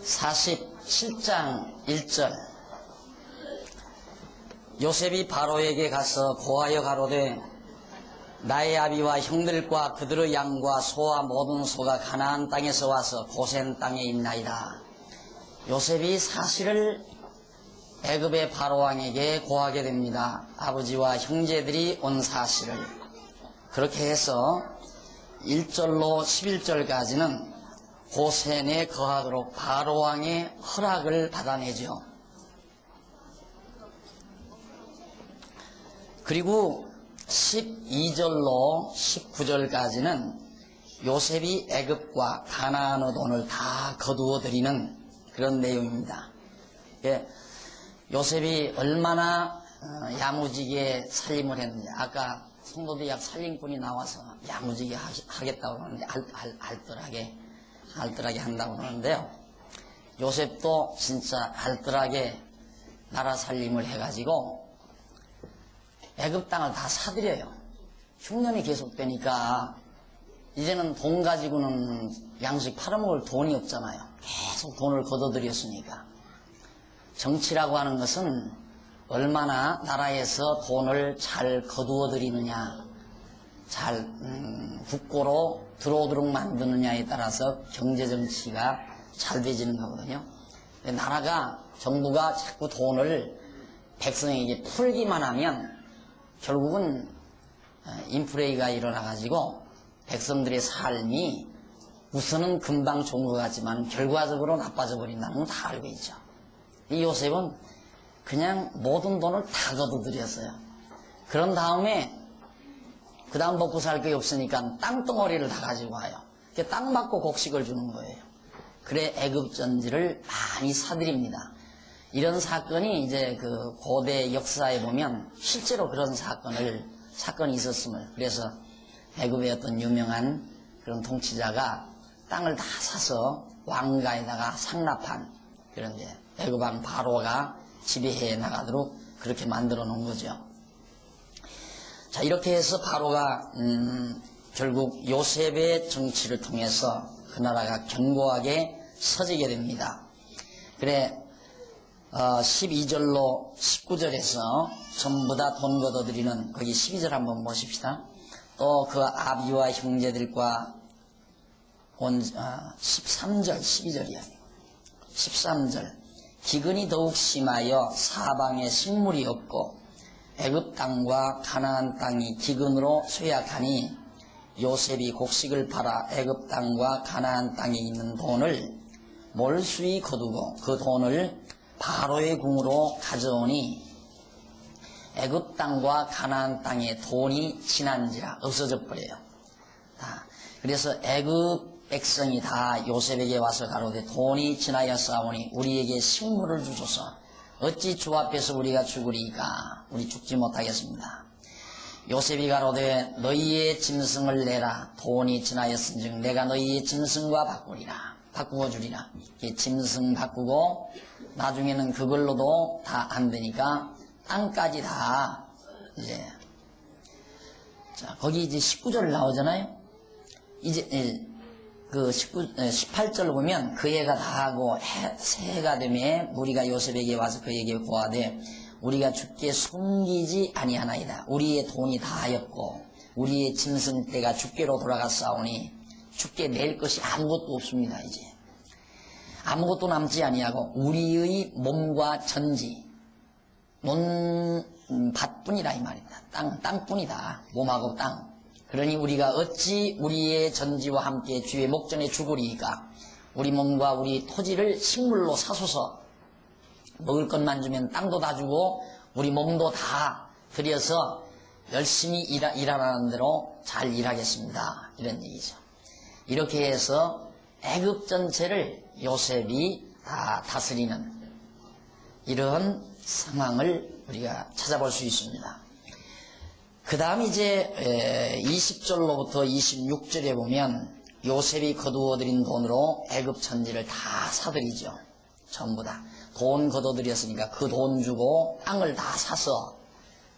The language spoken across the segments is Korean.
47장 1절 요셉이 바로에게 가서 고하여 가로되 나의 아비와 형들과 그들의 양과 소와 모든 소가 가나안 땅에서 와서 고센 땅에 있나이다. 요셉이 사실을 애굽의 바로왕에게 고하게 됩니다. 아버지와 형제들이 온 사실을. 그렇게 해서 1절로 11절까지는 고센에 거하도록 바로왕의 허락을 받아내죠. 그리고 12절로 19절까지는 요셉이 애굽과 가나안의 돈을 다 거두어 드리는 그런 내용입니다. 요셉이 얼마나 야무지게 살림을 했는지, 아까 성도들이 약 살림꾼이 나와서 야무지게 하겠다고 그러는데 알뜰하게 한다고 그러는데요. 요셉도 진짜 알뜰하게 나라 살림을 해가지고 애굽 땅을 다 사들여요. 흉년이 계속되니까 이제는 돈 가지고는 양식 팔아먹을 돈이 없잖아요. 계속 돈을 걷어들였으니까. 정치라고 하는 것은 얼마나 나라에서 돈을 잘 거두어들이느냐, 잘 국고로 들어오도록 만드느냐에 따라서 경제정치가 잘 되지는 거거든요. 나라가, 정부가 자꾸 돈을 백성에게 풀기만 하면 결국은 인플레이가 일어나가지고 백성들의 삶이 우선은 금방 좋은 것 같지만 결과적으로 나빠져 버린다는 건 다 알고 있죠. 이 요셉은 그냥 모든 돈을 다 거둬들였어요. 그런 다음에 그 다음 먹고 살 게 없으니까 땅덩어리를 다 가지고 와요. 땅 받고 곡식을 주는 거예요. 그래 애굽 전지를 많이 사들입니다. 이런 사건이 이제 그 고대 역사에 보면 실제로 그런 사건이 있었음을, 그래서 애굽의 어떤 유명한 그런 통치자가 땅을 다 사서 왕가에다가 상납한 그런 이제 애굽 왕 바로가 지배해 나가도록 그렇게 만들어 놓은 거죠. 자, 이렇게 해서 바로가 결국 요셉의 정치를 통해서 그 나라가 견고하게 서지게 됩니다. 그래 12절로 19절에서 전부 다 돈 걷어들이는, 거기 12절 한번 보십시다. 또 그 아비와 형제들과 13절 12절이야. 13절 기근이 더욱 심하여 사방에 식물이 없고 애굽 땅과 가나안 땅이 기근으로 쇠약하니 요셉이 곡식을 팔아 애굽 땅과 가나안 땅에 있는 돈을 몰수히 거두고 그 돈을 바로의 궁으로 가져오니 애굽 땅과 가나안 땅에 돈이 지난지라 없어져 버려요. 그래서 애굽 백성이 다 요셉에게 와서 가로되 돈이 지나여 싸우니 우리에게 식물을 주소서. 어찌 주 앞에서 우리가 죽으리까? 우리 죽지 못하겠습니다. 요셉이 가로되 너희의 짐승을 내라. 돈이 지나였은즉 내가 너희의 짐승과 바꾸어 주리라. 짐승 바꾸고 나중에는 그걸로도 다 안 되니까 땅까지 다 이제, 자, 거기 이제 19절 나오잖아요. 이제 그 18절을 보면 그 해가 다 하고 새해가 되매 무리가 요셉에게 와서 그에게 고하되 우리가 주께 숨기지 아니하나이다. 우리의 돈이 다 하였고 우리의 짐승떼가 주께로 돌아갔사오니 주께 낼 것이 아무것도 없습니다. 이제 아무것도 남지 아니하고 우리의 몸과 전지 밭뿐이라 이 말입니다. 땅뿐이다. 몸하고 땅. 그러니 우리가 어찌 우리의 전지와 함께 주의 목전에 죽으리이까? 우리 몸과 우리 토지를 식물로 사소서. 먹을 것만 주면 땅도 다 주고 우리 몸도 다 들여서 열심히 일하라는 대로 잘 일하겠습니다. 이런 얘기죠. 이렇게 해서 애굽 전체를 요셉이 다 다스리는 이런 상황을 우리가 찾아볼 수 있습니다. 그 다음 이제 20절로부터 26절에 보면 요셉이 거두어들인 돈으로 애굽 전지를 다 사들이죠. 전부 다. 돈 거둬들였으니까 그 돈 주고 땅을 다 사서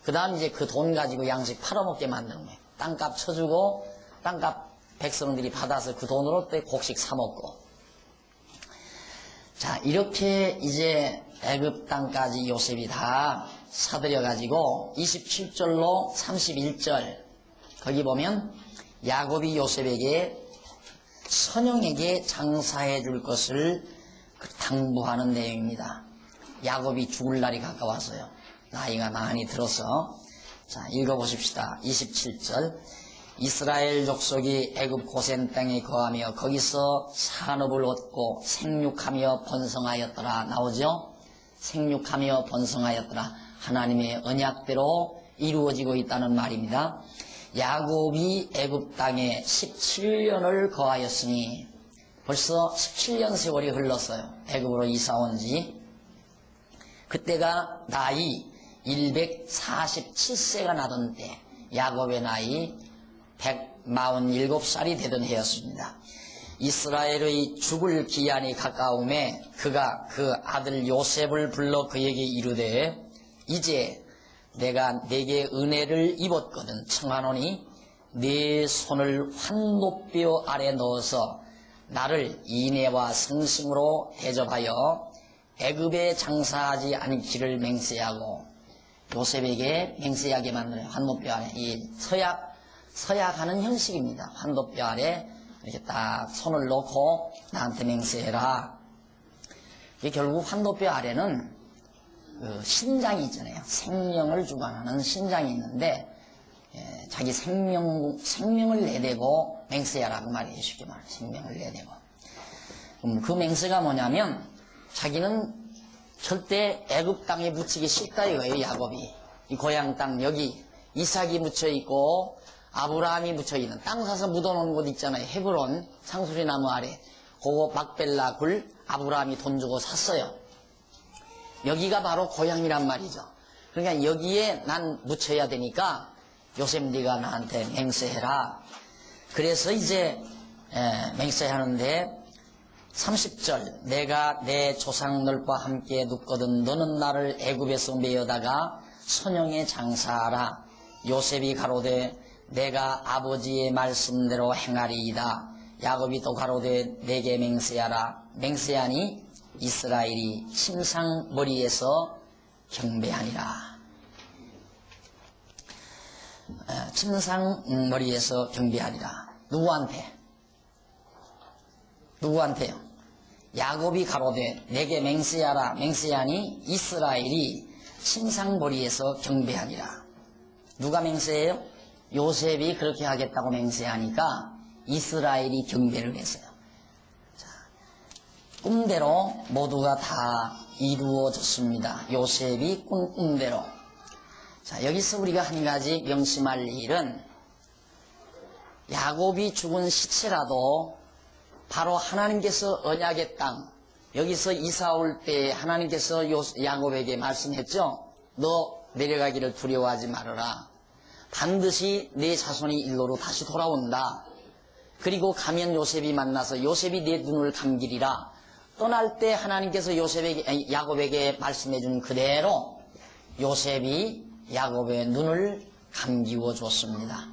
그 다음 이제 그 돈 가지고 양식 팔아먹게 만드는 거예요. 땅값 쳐주고 땅값 백성들이 받아서 그 돈으로 또 곡식 사 먹고. 자, 이렇게 이제 애굽 땅까지 요셉이 다 사들여 가지고 27절로 31절 거기 보면 야곱이 요셉에게 선영에게 장사해 줄 것을 당부하는 내용입니다. 야곱이 죽을 날이 가까워서요. 나이가 많이 들어서. 자, 읽어보십시다. 27절. 이스라엘 족속이 애굽 고센 땅에 거하며 거기서 산업을 얻고 생육하며 번성하였더라. 나오죠? 생육하며 번성하였더라. 하나님의 언약대로 이루어지고 있다는 말입니다. 야곱이 애굽 땅에 17년을 거하였으니 벌써 17년 세월이 흘렀어요. 애굽으로 이사 온 지. 그때가 나이 147세가 나던 때, 야곱의 나이 147살이 되던 해였습니다. 이스라엘의 죽을 기한이 가까움에 그가 그 아들 요셉을 불러 그에게 이르되 이제 내가 네게 은혜를 입었거든 청하노니 네 손을 환노뼈 아래 넣어서 나를 인애와 성심으로 대접하여 애굽에 장사하지 않기를 맹세하고. 요셉에게 맹세하게 만드는 환노뼈 아래, 이 서약하는 형식입니다. 환노뼈 아래 이렇게 딱 손을 놓고 나한테 맹세해라. 이게 결국 환노뼈 아래는 그 신장이 있잖아요. 생명을 주관하는 신장이 있는데, 자기 생명을 내대고 맹세하라고 말이에요. 쉽게 말해. 생명을 내대고. 그 맹세가 뭐냐면, 자기는 절대 애굽 땅에 묻히기 싫다 이거예요. 야곱이. 이 고향 땅, 여기 이삭이 묻혀있고 아브라함이 묻혀있는 땅 사서 묻어놓은 곳 있잖아요. 헤브론 상수리 나무 아래. 그거 막벨라 굴 아브라함이 돈 주고 샀어요. 여기가 바로 고향이란 말이죠. 그러니까 여기에 난 묻혀야 되니까 요셉 네가 나한테 맹세해라. 그래서 이제 맹세하는데 30절. 내가 내 조상들과 함께 눕거든 너는 나를 애굽에서 메어다가 선영에 장사하라. 요셉이 가로되 내가 아버지의 말씀대로 행하리이다. 야곱이 또 가로되 내게 맹세하라. 맹세하니 이스라엘이 침상 머리에서 경배하니라. 침상 머리에서 경배하니라. 누구한테요? 야곱이 가로되 내게 맹세하라. 맹세하니 이스라엘이 침상 머리에서 경배하니라. 누가 맹세해요? 요셉이 그렇게 하겠다고 맹세하니까 이스라엘이 경배를 했어요. 자, 꿈대로 모두가 다 이루어졌습니다. 요셉이 꾼 꿈대로. 자, 여기서 우리가 한 가지 명심할 일은 야곱이 죽은 시체라도 바로 하나님께서 언약의 땅, 여기서 이사 올 때 하나님께서 야곱에게 말씀했죠. 너 내려가기를 두려워하지 말아라. 반드시 내 자손이 일로로 다시 돌아온다. 그리고 가면 요셉이 만나서 요셉이 내 눈을 감기리라. 떠날 때 하나님께서 야곱에게 말씀해 준 그대로 요셉이 야곱의 눈을 감기워 줬습니다.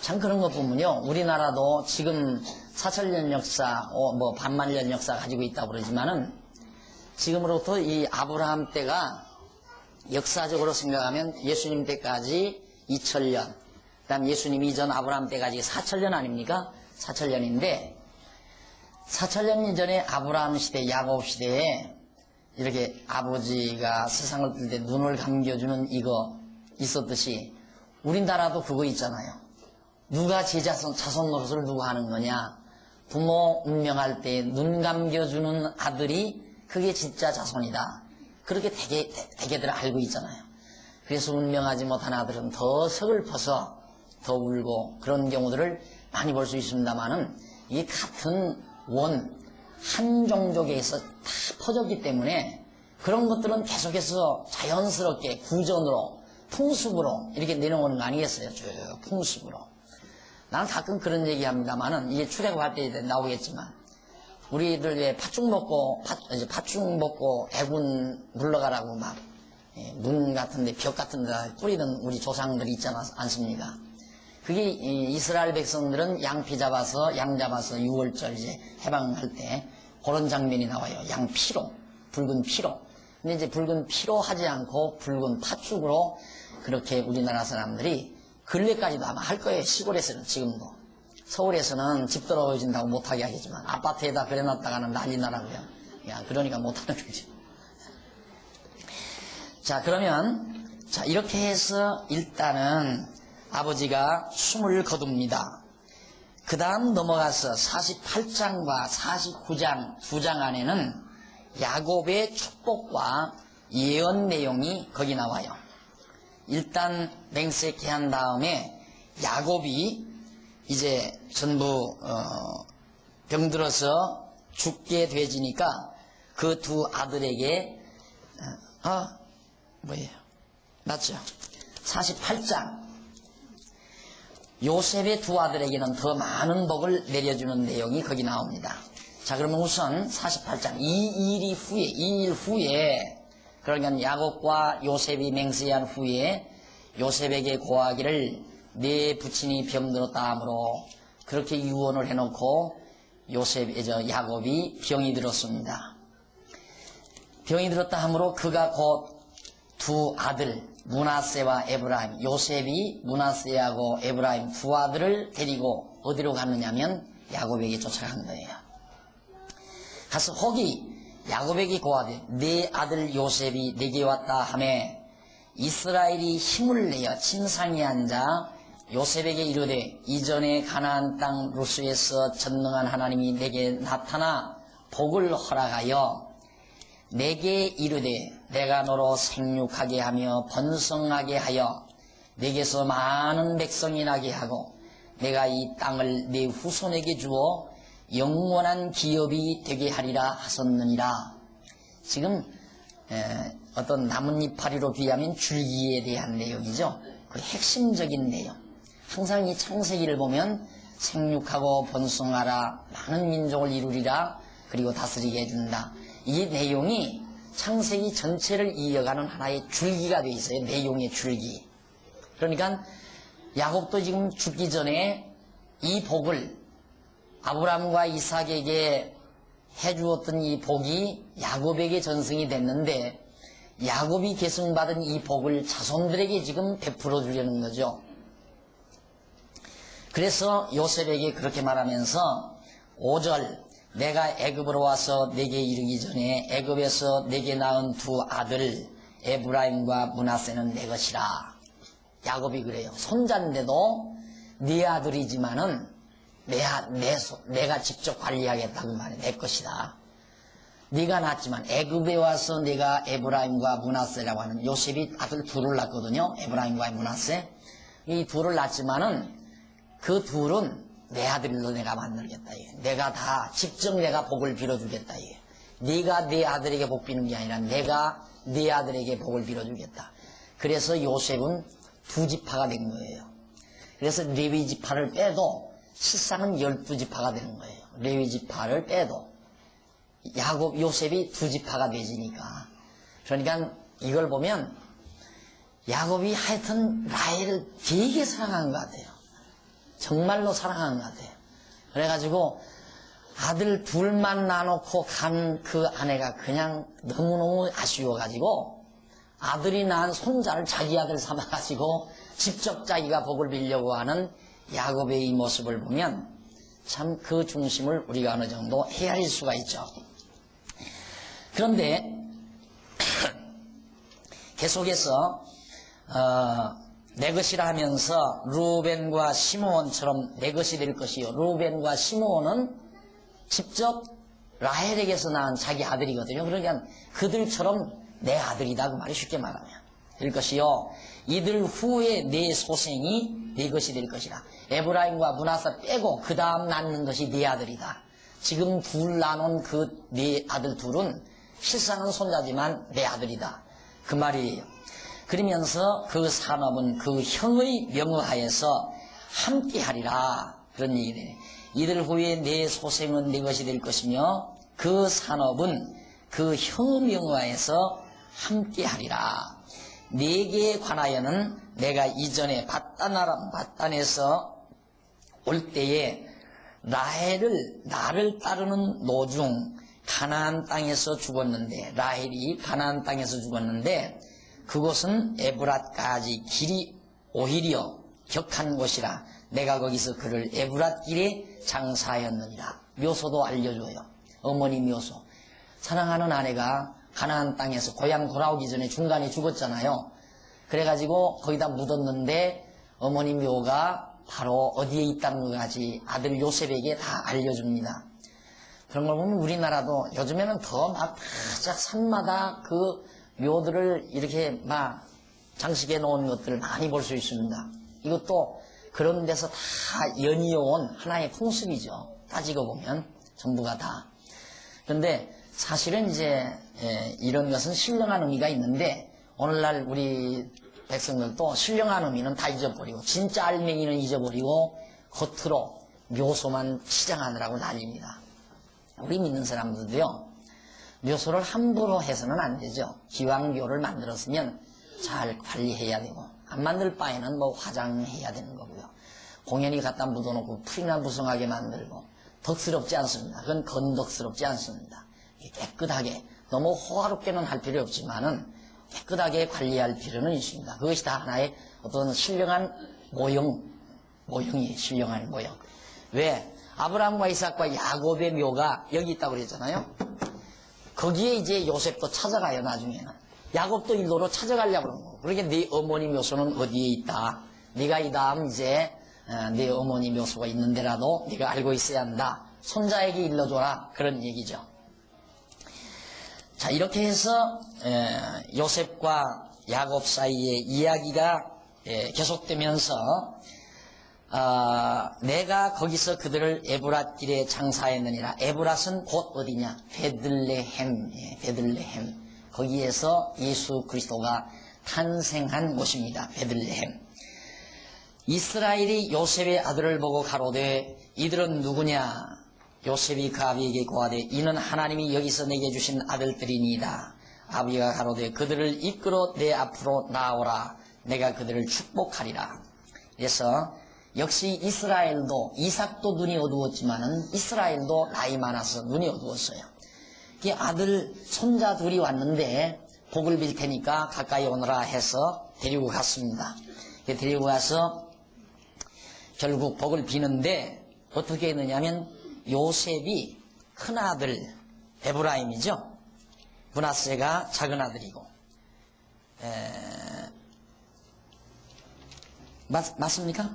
참 그런 거 보면요, 우리나라도 지금 4천년 역사, 반만년 역사 가지고 있다고 그러지만은 지금으로부터 이 아브라함 때가 역사적으로 생각하면 예수님 때까지 2000년, 그 다음 예수님 이전 아브라함 때까지 4000년 아닙니까? 4000년인데 4000년 이전에 아브라함 시대, 야곱 시대에 이렇게 아버지가 세상을 뜰 때 눈을 감겨주는 이거 있었듯이 우리나라도 그거 있잖아요. 누가 제 자손 노릇을 누가 하는 거냐? 부모 운명할 때 눈 감겨주는 아들이 그게 진짜 자손이다. 그렇게 대개들 알고 있잖아요. 그래서 운명하지 못한 아들은 더 서글퍼서 더 울고 그런 경우들을 많이 볼 수 있습니다만은 이게 같은 한 종족에서 다 퍼졌기 때문에 그런 것들은 계속해서 자연스럽게 구전으로 풍습으로 이렇게 내려오는 거 아니겠어요? 쭉 풍습으로. 나는 가끔 그런 얘기 합니다만은 이게 출애굽할 때 나오겠지만 우리들 왜 팥죽 먹고 애군 물러가라고 막 문 같은데 벽 같은데 뿌리던 우리 조상들이 있지 않습니까? 그게 이스라엘 백성들은 양피 잡아서 양 잡아서 6월절 이제 해방할 때 그런 장면이 나와요. 양 피로, 붉은 피로. 근데 이제 붉은 피로 하지 않고 붉은 팥죽으로 그렇게 우리나라 사람들이 근래까지도 아마 할 거예요. 시골에서는 지금도. 서울에서는 집 떨어진다고 못하게 하겠지만 아파트에다 그려놨다가는 난리 나라고요. 야, 그러니까 못하는 거지. 자, 그러면 자 이렇게 해서 일단은 아버지가 숨을 거둡니다. 그 다음 넘어가서 48장과 49장 두 장 안에는 야곱의 축복과 예언 내용이 거기 나와요. 일단 맹세케 한 다음에 야곱이 이제 전부 병들어서 죽게 되지니까 그 두 아들에게 뭐예요? 맞죠? 48장 요셉의 두 아들에게는 더 많은 복을 내려주는 내용이 거기 나옵니다. 자, 그러면 우선 48장 2일 후에 그러니까 야곱과 요셉이 맹세한 후에 요셉에게 고하기를 내 부친이 병들었다 하므로 그렇게 유언을 해놓고 야곱이 병이 들었습니다. 병이 들었다 하므로 그가 곧 두 아들 므낫세와 에브라임, 요셉이 므낫세하고 에브라임 두 아들을 데리고 어디로 갔느냐면 야곱에게 쫓아간 거예요. 가서 거기 야곱에게 고하되 내 아들 요셉이 내게 왔다 하매 이스라엘이 힘을 내어 침상에 앉아 요셉에게 이르되 이전에 가나안 땅 루스에서 전능한 하나님이 내게 나타나 복을 허락하여 내게 이르되 내가 너로 생육하게 하며 번성하게 하여 내게서 많은 백성이 나게 하고 내가 이 땅을 내 후손에게 주어 영원한 기업이 되게 하리라 하셨느니라. 지금 어떤 나뭇잎파리로 비하면 줄기에 대한 내용이죠. 그 핵심적인 내용. 항상 이 창세기를 보면 생육하고 번성하라, 많은 민족을 이루리라, 그리고 다스리게 해준다. 이 내용이 창세기 전체를 이어가는 하나의 줄기가 되어 있어요. 내용의 줄기. 그러니까 야곱도 지금 죽기 전에 이 복을 아브라함과 이삭에게 해주었던 이 복이 야곱에게 전승이 됐는데 야곱이 계승받은 이 복을 자손들에게 지금 베풀어 주려는 거죠. 그래서 요셉에게 그렇게 말하면서 5절 내가 애굽으로 와서 내게 이르기 전에 애굽에서 내게 낳은 두 아들 에브라임과 므낫세는 내 것이라. 야곱이 그래요. 손자인데도 네 아들이지만은 내가 직접 관리하겠다고 말해. 내 것이다. 네가 낳았지만 애굽에 와서 내가 에브라임과 므낫세라고 하는 요셉이 아들 둘을 낳거든요. 에브라임과 므낫세. 이 둘을 낳았지만은 그 둘은 내 아들로 내가 만들겠다. 내가 다 직접 내가 복을 빌어주겠다. 네가 네 아들에게 복 비는 게 아니라 내가 네 아들에게 복을 빌어주겠다. 그래서 요셉은 두 지파가 된 거예요. 그래서 레위 지파를 빼도 실상은 12지파가 되는 거예요. 레위 지파를 빼도 요셉이 두 지파가 되지니까. 그러니까 이걸 보면 야곱이 하여튼 라헬을 되게 사랑한 것 같아요. 정말로 사랑하는 것 같아요. 그래가지고 아들 둘만 낳아놓고 간 그 아내가 그냥 너무너무 아쉬워가지고 아들이 낳은 손자를 자기 아들 삼아가지고 직접 자기가 복을 빌려고 하는 야곱의 이 모습을 보면 참 그 중심을 우리가 어느 정도 헤아릴 수가 있죠. 그런데 계속해서 내 것이라 하면서 루벤과 시므온처럼 내 것이 될 것이요. 루벤과 시므온은 직접 라헬에게서 낳은 자기 아들이거든요. 그러니까 그들처럼 내 아들이다 그 말이 쉽게 말하면 될 것이요. 이들 후에 내 소생이 내 것이 될 것이라. 에브라임과 므낫세 빼고 그 다음 낳는 것이 네 아들이다. 지금 둘 낳은 그 네 아들 둘은 실상은 손자지만 내 아들이다. 그 말이에요. 그러면서 그 산업은 그 형의 명하에서 함께하리라. 그런 얘기네. 이들 후에 내 소생은 내 것이 될 것이며 그 산업은 그 형의 명하에서 함께하리라. 네개에 관하여는 내가 이전에 밧단에서 올 때에 라헬을 나를 따르는 노중 가나안 땅에서 죽었는데, 라헬이 가나안 땅에서 죽었는데 그곳은 에브랏까지 길이 오히려 격한 곳이라 내가 거기서 그를 에브랏 길에 장사하였느니라. 묘소도 알려줘요. 어머니 묘소. 사랑하는 아내가 가나안 땅에서 고향 돌아오기 전에 중간에 죽었잖아요. 그래가지고 거기다 묻었는데 어머니 묘가 바로 어디에 있다는 것까지 아들 요셉에게 다 알려줍니다. 그런 걸 보면 우리나라도 요즘에는 더 막 산마다 그 묘들을 이렇게 막 장식해 놓은 것들을 많이 볼 수 있습니다. 이것도 그런 데서 다 연이어온 하나의 풍습이죠. 따지고 보면 전부가 다. 그런데 사실은 이제 이런 것은 신령한 의미가 있는데 오늘날 우리 백성들도 신령한 의미는 다 잊어버리고 진짜 알맹이는 잊어버리고 겉으로 묘소만 치장하느라고 난립니다. 우리 믿는 사람들도요, 묘소를 함부로 해서는 안 되죠. 기왕묘를 만들었으면 잘 관리해야 되고, 안 만들 바에는 뭐 화장해야 되는 거고요. 공연히 갖다 묻어놓고 풀이나 무성하게 만들고 덕스럽지 않습니다. 그건 건덕스럽지 않습니다. 깨끗하게, 너무 호화롭게는 할 필요 없지만은 깨끗하게 관리할 필요는 있습니다. 그것이 다 하나의 어떤 신령한 모형이에요. 신령한 모형. 왜? 아브라함과 이삭과 야곱의 묘가 여기 있다고 그랬잖아요. 거기에 이제 요셉도 찾아가요. 나중에는 야곱도 일로로 찾아가려고 그러는 거고. 그러니까 네 어머니 묘소는 어디에 있다. 네가 이 다음 이제 네 어머니 묘소가 있는 데라도 네가 알고 있어야 한다. 손자에게 일러줘라. 그런 얘기죠. 자, 이렇게 해서 요셉과 야곱 사이의 이야기가 계속되면서 내가 거기서 그들을 에브랏 길에 장사했느니라. 에브랏은 곧 어디냐? 베들레헴. 베들레헴. 거기에서 예수 그리스도가 탄생한 곳입니다. 베들레헴. 이스라엘이 요셉의 아들을 보고 가로되 이들은 누구냐? 요셉이 그 아비에게 고하되 이는 하나님이 여기서 내게 주신 아들들이니이다. 아버지가 가로되 그들을 이끌어 내 앞으로 나오라. 내가 그들을 축복하리라. 그래서 역시 이스라엘도, 이삭도 눈이 어두웠지만은 이스라엘도 나이 많아서 눈이 어두웠어요. 이 아들 손자 둘이 왔는데 복을 빌 테니까 가까이 오너라 해서 데리고 갔습니다. 데리고 가서 결국 복을 비는데 어떻게 했느냐면 요셉이 큰아들 에브라임이죠. 므낫세가 작은아들이고 맞습니까?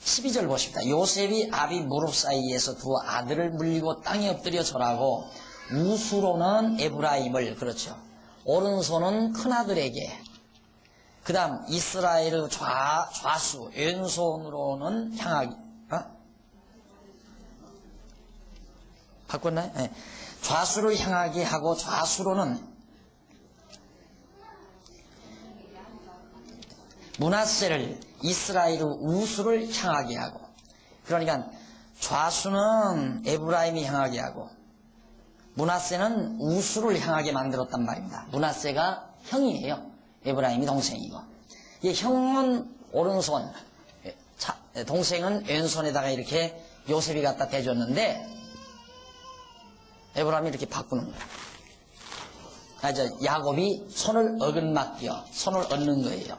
12절 보십니다. 요셉이 아비 무릎 사이에서 두 아들을 물리고 땅에 엎드려 절하고 우수로는 에브라임을, 그렇죠, 오른손은 큰아들에게, 그 다음 이스라엘의 좌수 왼손으로는 향하기, 바꿨나요? 네. 좌수를 향하게 하고 좌수로는 므낫세를, 이스라엘의 우수를 향하게 하고, 그러니까 좌수는 에브라임이 향하게 하고 므낫세는 우수를 향하게 만들었단 말입니다. 므낫세가 형이에요. 에브라임이 동생이고, 이 형은 오른손, 동생은 왼손에다가 이렇게 요셉이 갖다 대줬는데 에브라임이 이렇게 바꾸는 거예요. 야곱이 손을 어긋맞겨 손을 얻는 거예요.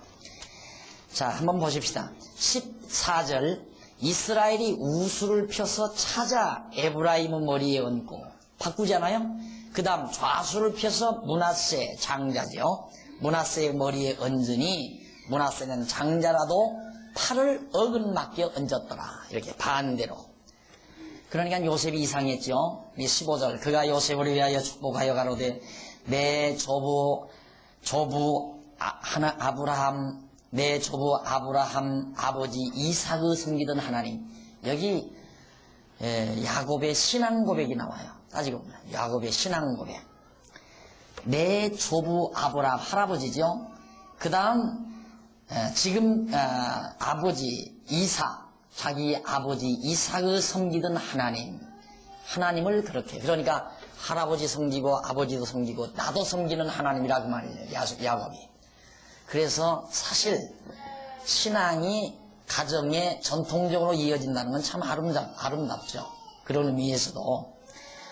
자, 한번 보십시다. 14절, 이스라엘이 우수를 펴서 찾아 에브라임의 머리에 얹고, 바꾸잖아요. 그 다음 좌수를 펴서 므낫세, 장자죠, 므낫세의 머리에 얹으니 므낫세는 장자라도 팔을 어긋맞겨 얹었더라. 이렇게 반대로. 그러니까 요셉이 이상했죠. 15절, 그가 요셉을 위하여 축복하여 가로되 내 조부 아브라함, 내 조부 아브라함 아버지 이삭을 섬기던 하나님. 여기 야곱의 신앙 고백이 나와요. 따지고 보면 야곱의 신앙 고백. 내 조부 아브라함, 할아버지죠. 그 다음 지금 아버지 이삭, 자기 아버지 이삭을 섬기던 하나님, 하나님을 그렇게, 그러니까 할아버지 섬기고 아버지도 섬기고 나도 섬기는 하나님이라 그 말이에요. 야곱이. 그래서 사실 신앙이 가정에 전통적으로 이어진다는 건 참 아름답죠. 그런 의미에서도.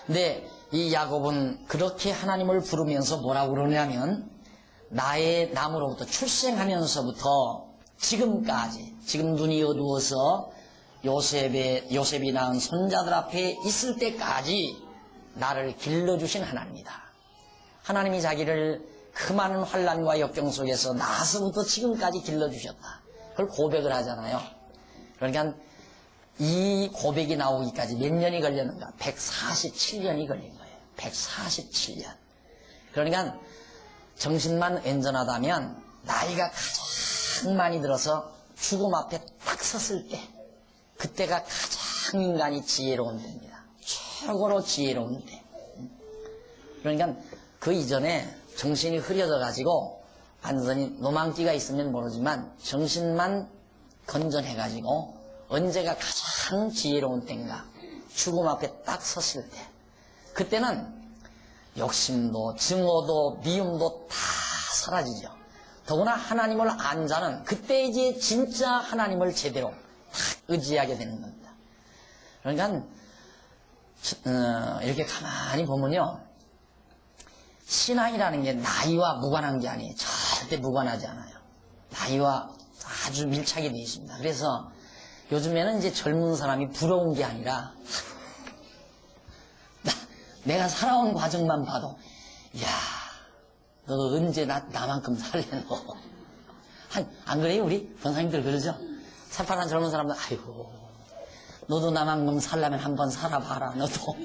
근데 이 야곱은 그렇게 하나님을 부르면서 뭐라고 그러냐면 나의 남으로부터 출생하면서부터 지금까지, 지금 눈이 어두워서 요셉이 낳은 손자들 앞에 있을 때까지 나를 길러주신 하나님이다. 하나님이 자기를 그 많은 환난과 역경 속에서 나서부터 지금까지 길러주셨다. 그걸 고백을 하잖아요. 그러니까 이 고백이 나오기까지 몇 년이 걸렸는가? 147년이 걸린 거예요. 147년. 그러니까 정신만 온전하다면 나이가 가장 많이 들어서 죽음 앞에 딱 섰을 때 그때가 가장 인간이 지혜로운 때입니다. 최고로 지혜로운 때. 그러니까 그 이전에 정신이 흐려져 가지고 완전히 노망기가 있으면 모르지만 정신만 건전해 가지고 언제가 가장 지혜로운 때인가? 죽음 앞에 딱 섰을 때. 그때는 욕심도 증오도 미움도 다 사라지죠. 더구나 하나님을 안 자는 그때 이제 진짜 하나님을 제대로 딱 의지하게 되는 겁니다. 그러니까 이렇게 가만히 보면요, 신앙이라는 게 나이와 무관한 게 아니에요. 절대 무관하지 않아요. 나이와 아주 밀착이 되어 있습니다. 그래서 요즘에는 이제 젊은 사람이 부러운 게 아니라 내가 살아온 과정만 봐도 야, 너 언제 나만큼 살래 너. 안 그래요? 우리 권사님들 그러죠? 새파란 젊은 사람들 아이고 너도 나만큼 살려면 한번 살아봐라 너도.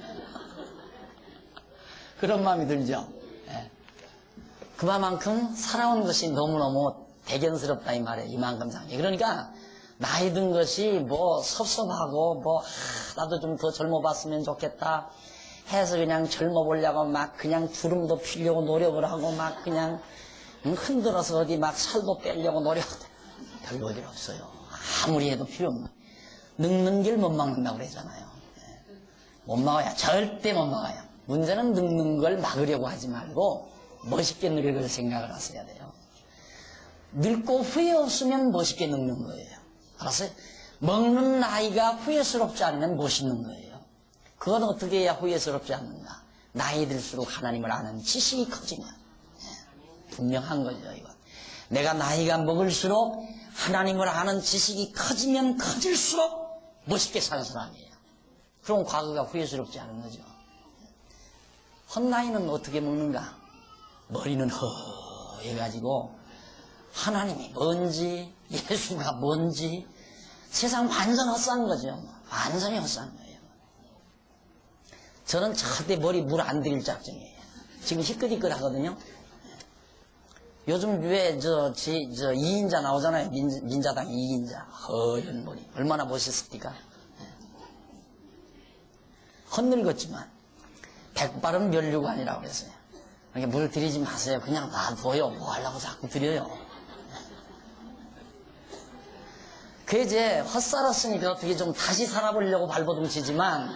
그런 마음이 들죠. 예. 그만큼 살아온 것이 너무너무 대견스럽다 이 말이에요. 이만큼 상이. 그러니까 나이 든 것이 뭐 섭섭하고 뭐 나도 좀 더 젊어봤으면 좋겠다 해서 그냥 젊어보려고 막 그냥 주름도 피려고 노력을 하고 막 그냥 흔들어서 어디 막 살도 빼려고 노력하고 별로 어디 없어요. 아무리 해도 필요 없는. 늙는 길 못 막는다고 그러잖아요. 못 막아요. 절대 못 막아요. 문제는 늙는 걸 막으려고 하지 말고 멋있게 늙을 생각을 하셔야 돼요. 늙고 후회 없으면 멋있게 늙는 거예요. 알았어요? 먹는 나이가 후회스럽지 않으면 멋있는 거예요. 그건 어떻게 해야 후회스럽지 않는가? 나이 들수록 하나님을 아는 지식이 커지면. 분명한 거죠, 이건. 내가 나이가 먹을수록 하나님을 아는 지식이 커지면 커질수록 멋있게 사는 사람이에요. 그럼 과거가 후회스럽지 않은 거죠. 헛나이는 어떻게 먹는가? 머리는 허해가지고 하나님이 뭔지 예수가 뭔지 세상 완전 헛사는 거죠. 완전히 헛사는 거예요. 저는 절대 머리 물 안 들일 작정이에요. 지금 희끗희끗 하거든요. 요즘 왜 2인자 나오잖아요. 민자당 2인자. 허연 머리. 얼마나 멋있습니까? 헛늙었지만 백발은 면류관이라고 그랬어요. 그러니까 물 들이지 마세요. 그냥 놔둬요. 뭐 하려고 자꾸 들여요. 그 이제 헛살았으니까 어떻게 좀 다시 살아보려고 발버둥치지만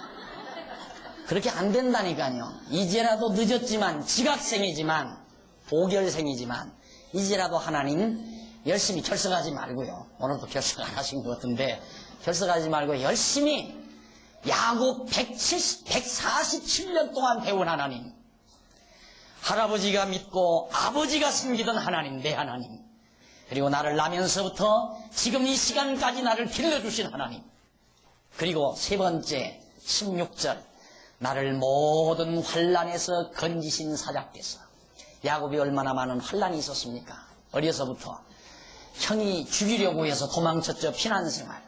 그렇게 안 된다니까요. 이제라도 늦었지만 지각생이지만 보결생이지만 이제라도 하나님 열심히 결석하지 말고요. 오늘도 결석 안 하신 것 같은데 결석하지 말고 열심히 야곱 147년 동안 배운 하나님, 할아버지가 믿고 아버지가 섬기던 하나님, 내 하나님, 그리고 나를 나면서부터 지금 이 시간까지 나를 길러주신 하나님, 그리고 세 번째 16절 나를 모든 환난에서 건지신 사자께서. 야곱이 얼마나 많은 환난이 있었습니까? 어려서부터 형이 죽이려고 해서 도망쳤죠. 피난생활.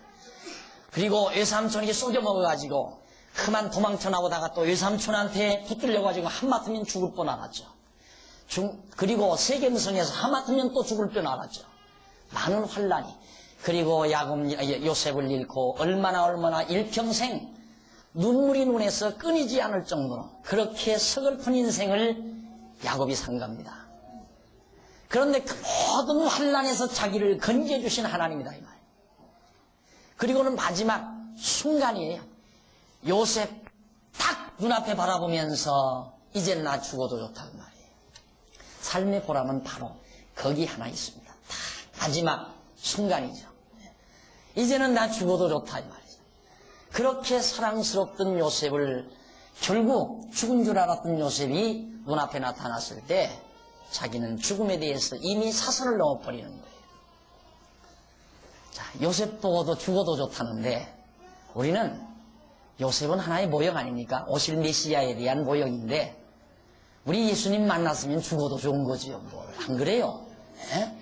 그리고 외삼촌이 쏘겨먹어가지고 그만 도망쳐 나오다가 또 외삼촌한테 붙들려가지고 한마터면 죽을 뻔 알았죠. 그리고 세겜성에서 한마터면 또 죽을 뻔 알았죠. 많은 환난이. 그리고 요셉을 잃고 얼마나 일평생 눈물이 눈에서 끊이지 않을 정도로 그렇게 서글픈 인생을 야곱이 산 겁니다. 그런데 그 모든 환난에서 자기를 건져주신 하나님이다 이 말이에요. 그리고는 마지막 순간이에요. 요셉 딱 눈앞에 바라보면서 이젠 나 죽어도 좋다고 말이에요. 삶의 보람은 바로 거기 하나 있습니다. 다 마지막 순간이죠. 이제는 나 죽어도 좋다 이 말이죠. 그렇게 사랑스럽던 요셉을 결국 죽은 줄 알았던 요셉이 눈앞에 나타났을 때 자기는 죽음에 대해서 이미 사선을 넘어버리는 거예요. 자, 요셉 보고도 죽어도 좋다는데 우리는 요셉은 하나의 모형 아닙니까? 오실 메시아에 대한 모형인데 우리 예수님 만났으면 죽어도 좋은 거지요. 뭘 안 그래요? 네?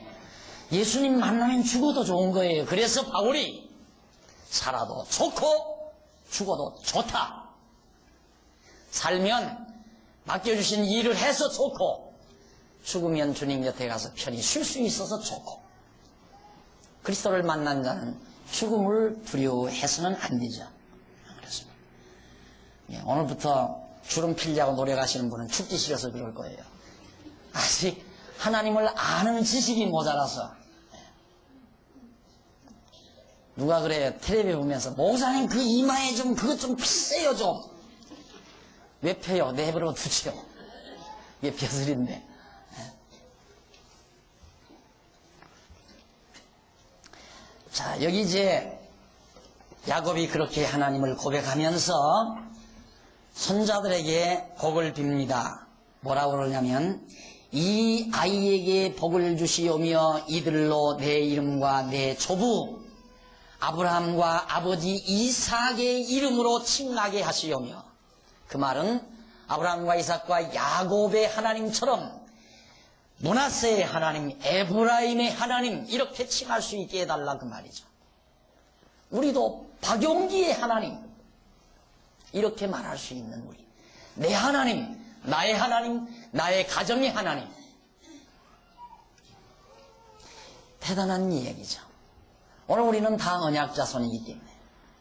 예수님 만나면 죽어도 좋은 거예요. 그래서 바울이 살아도 좋고 죽어도 좋다. 살면 맡겨주신 일을 해서 좋고 죽으면 주님 곁에 가서 편히 쉴 수 있어서 좋고 그리스도를 만난 자는 죽음을 두려워해서는 안 되죠. 그렇습니다. 오늘부터 주름 필자고 노래 가시는 분은 죽기 싫어서 그럴 거예요. 아직 하나님을 아는 지식이 모자라서. 누가 그래요? 텔레비 보면서 목사님 그 이마에 좀 그것 좀 피세요 좀. 왜 펴요? 내버려 두지요. 이게 벼슬인데. 자, 여기 이제 야곱이 그렇게 하나님을 고백하면서 손자들에게 복을 빕니다. 뭐라고 그러냐면 이 아이에게 복을 주시오며 이들로 내 이름과 내 조부 아브라함과 아버지 이삭의 이름으로 칭하게 하시오며 그 말은 아브라함과 이삭과 야곱의 하나님처럼 므낫세의 하나님, 에브라임의 하나님 이렇게 칭할 수 있게 해달라 그 말이죠. 우리도 박용기의 하나님 이렇게 말할 수 있는 우리 내 하나님, 나의 하나님, 나의 가정의 하나님 대단한 이야기죠. 오늘 우리는 다 언약 자손이기 때문에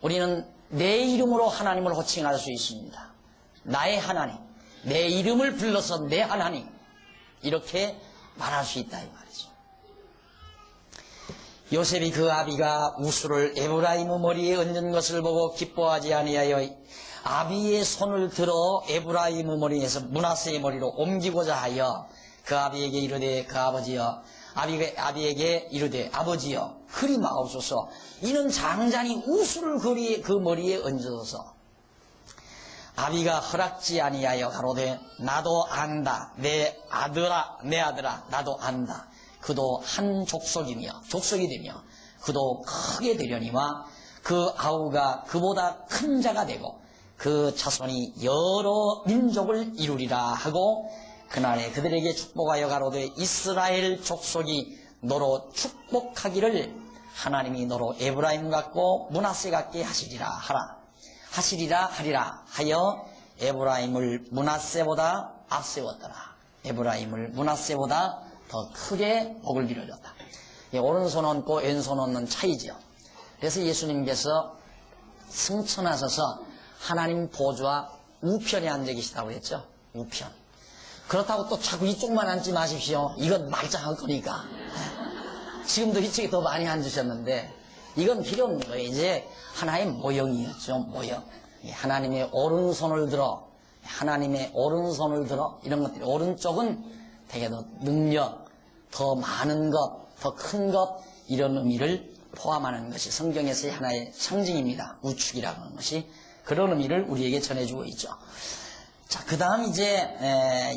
우리는 내 이름으로 하나님을 호칭할 수 있습니다. 나의 하나님, 내 이름을 불러서 내 하나님 이렇게 말할 수 있다 이 말이죠. 요셉이 그 아비가 우수를 에브라임의 머리에 얹은 것을 보고 기뻐하지 아니하여 아비의 손을 들어 에브라임의 머리에서 므낫세의 머리로 옮기고자 하여 그 아비에게 이르되 그 아버지여 아비에게 이르되 아버지여 그리 마옵소서 이는 장자니 우수를 그 머리에 얹어서 아비가 허락지 아니하여 가로되 나도 안다 내 아들아 나도 안다 그도 한 족속이 되며 그도 크게 되려니와 그 아우가 그보다 큰 자가 되고 그 자손이 여러 민족을 이루리라 하고 그날에 그들에게 축복하여 가로되 이스라엘 족속이 너로 축복하기를 하나님이 너로 에브라임 같고 므낫세 같게 하시리라 하여 에브라임을 므낫세보다 앞세웠더라. 에브라임을 므낫세보다 더 크게 복을 빌어줬다. 오른손 얹고 왼손 얹는 차이죠. 그래서 예수님께서 승천하셔서 하나님 보좌 우편에 앉아 계시다고 했죠. 우편. 그렇다고 또 자꾸 이쪽만 앉지 마십시오. 이건 말짱할 거니까. 지금도 이쪽에 더 많이 앉으셨는데 이건 필요 없는 거예요. 이제 하나의 모형이었죠. 모형. 하나님의 오른손을 들어 이런 것들이 오른쪽은 되게 더 능력, 더 많은 것, 더 큰 것 이런 의미를 포함하는 것이 성경에서의 하나의 상징입니다. 우축이라고 하는 것이 그런 의미를 우리에게 전해주고 있죠. 자, 그 다음 이제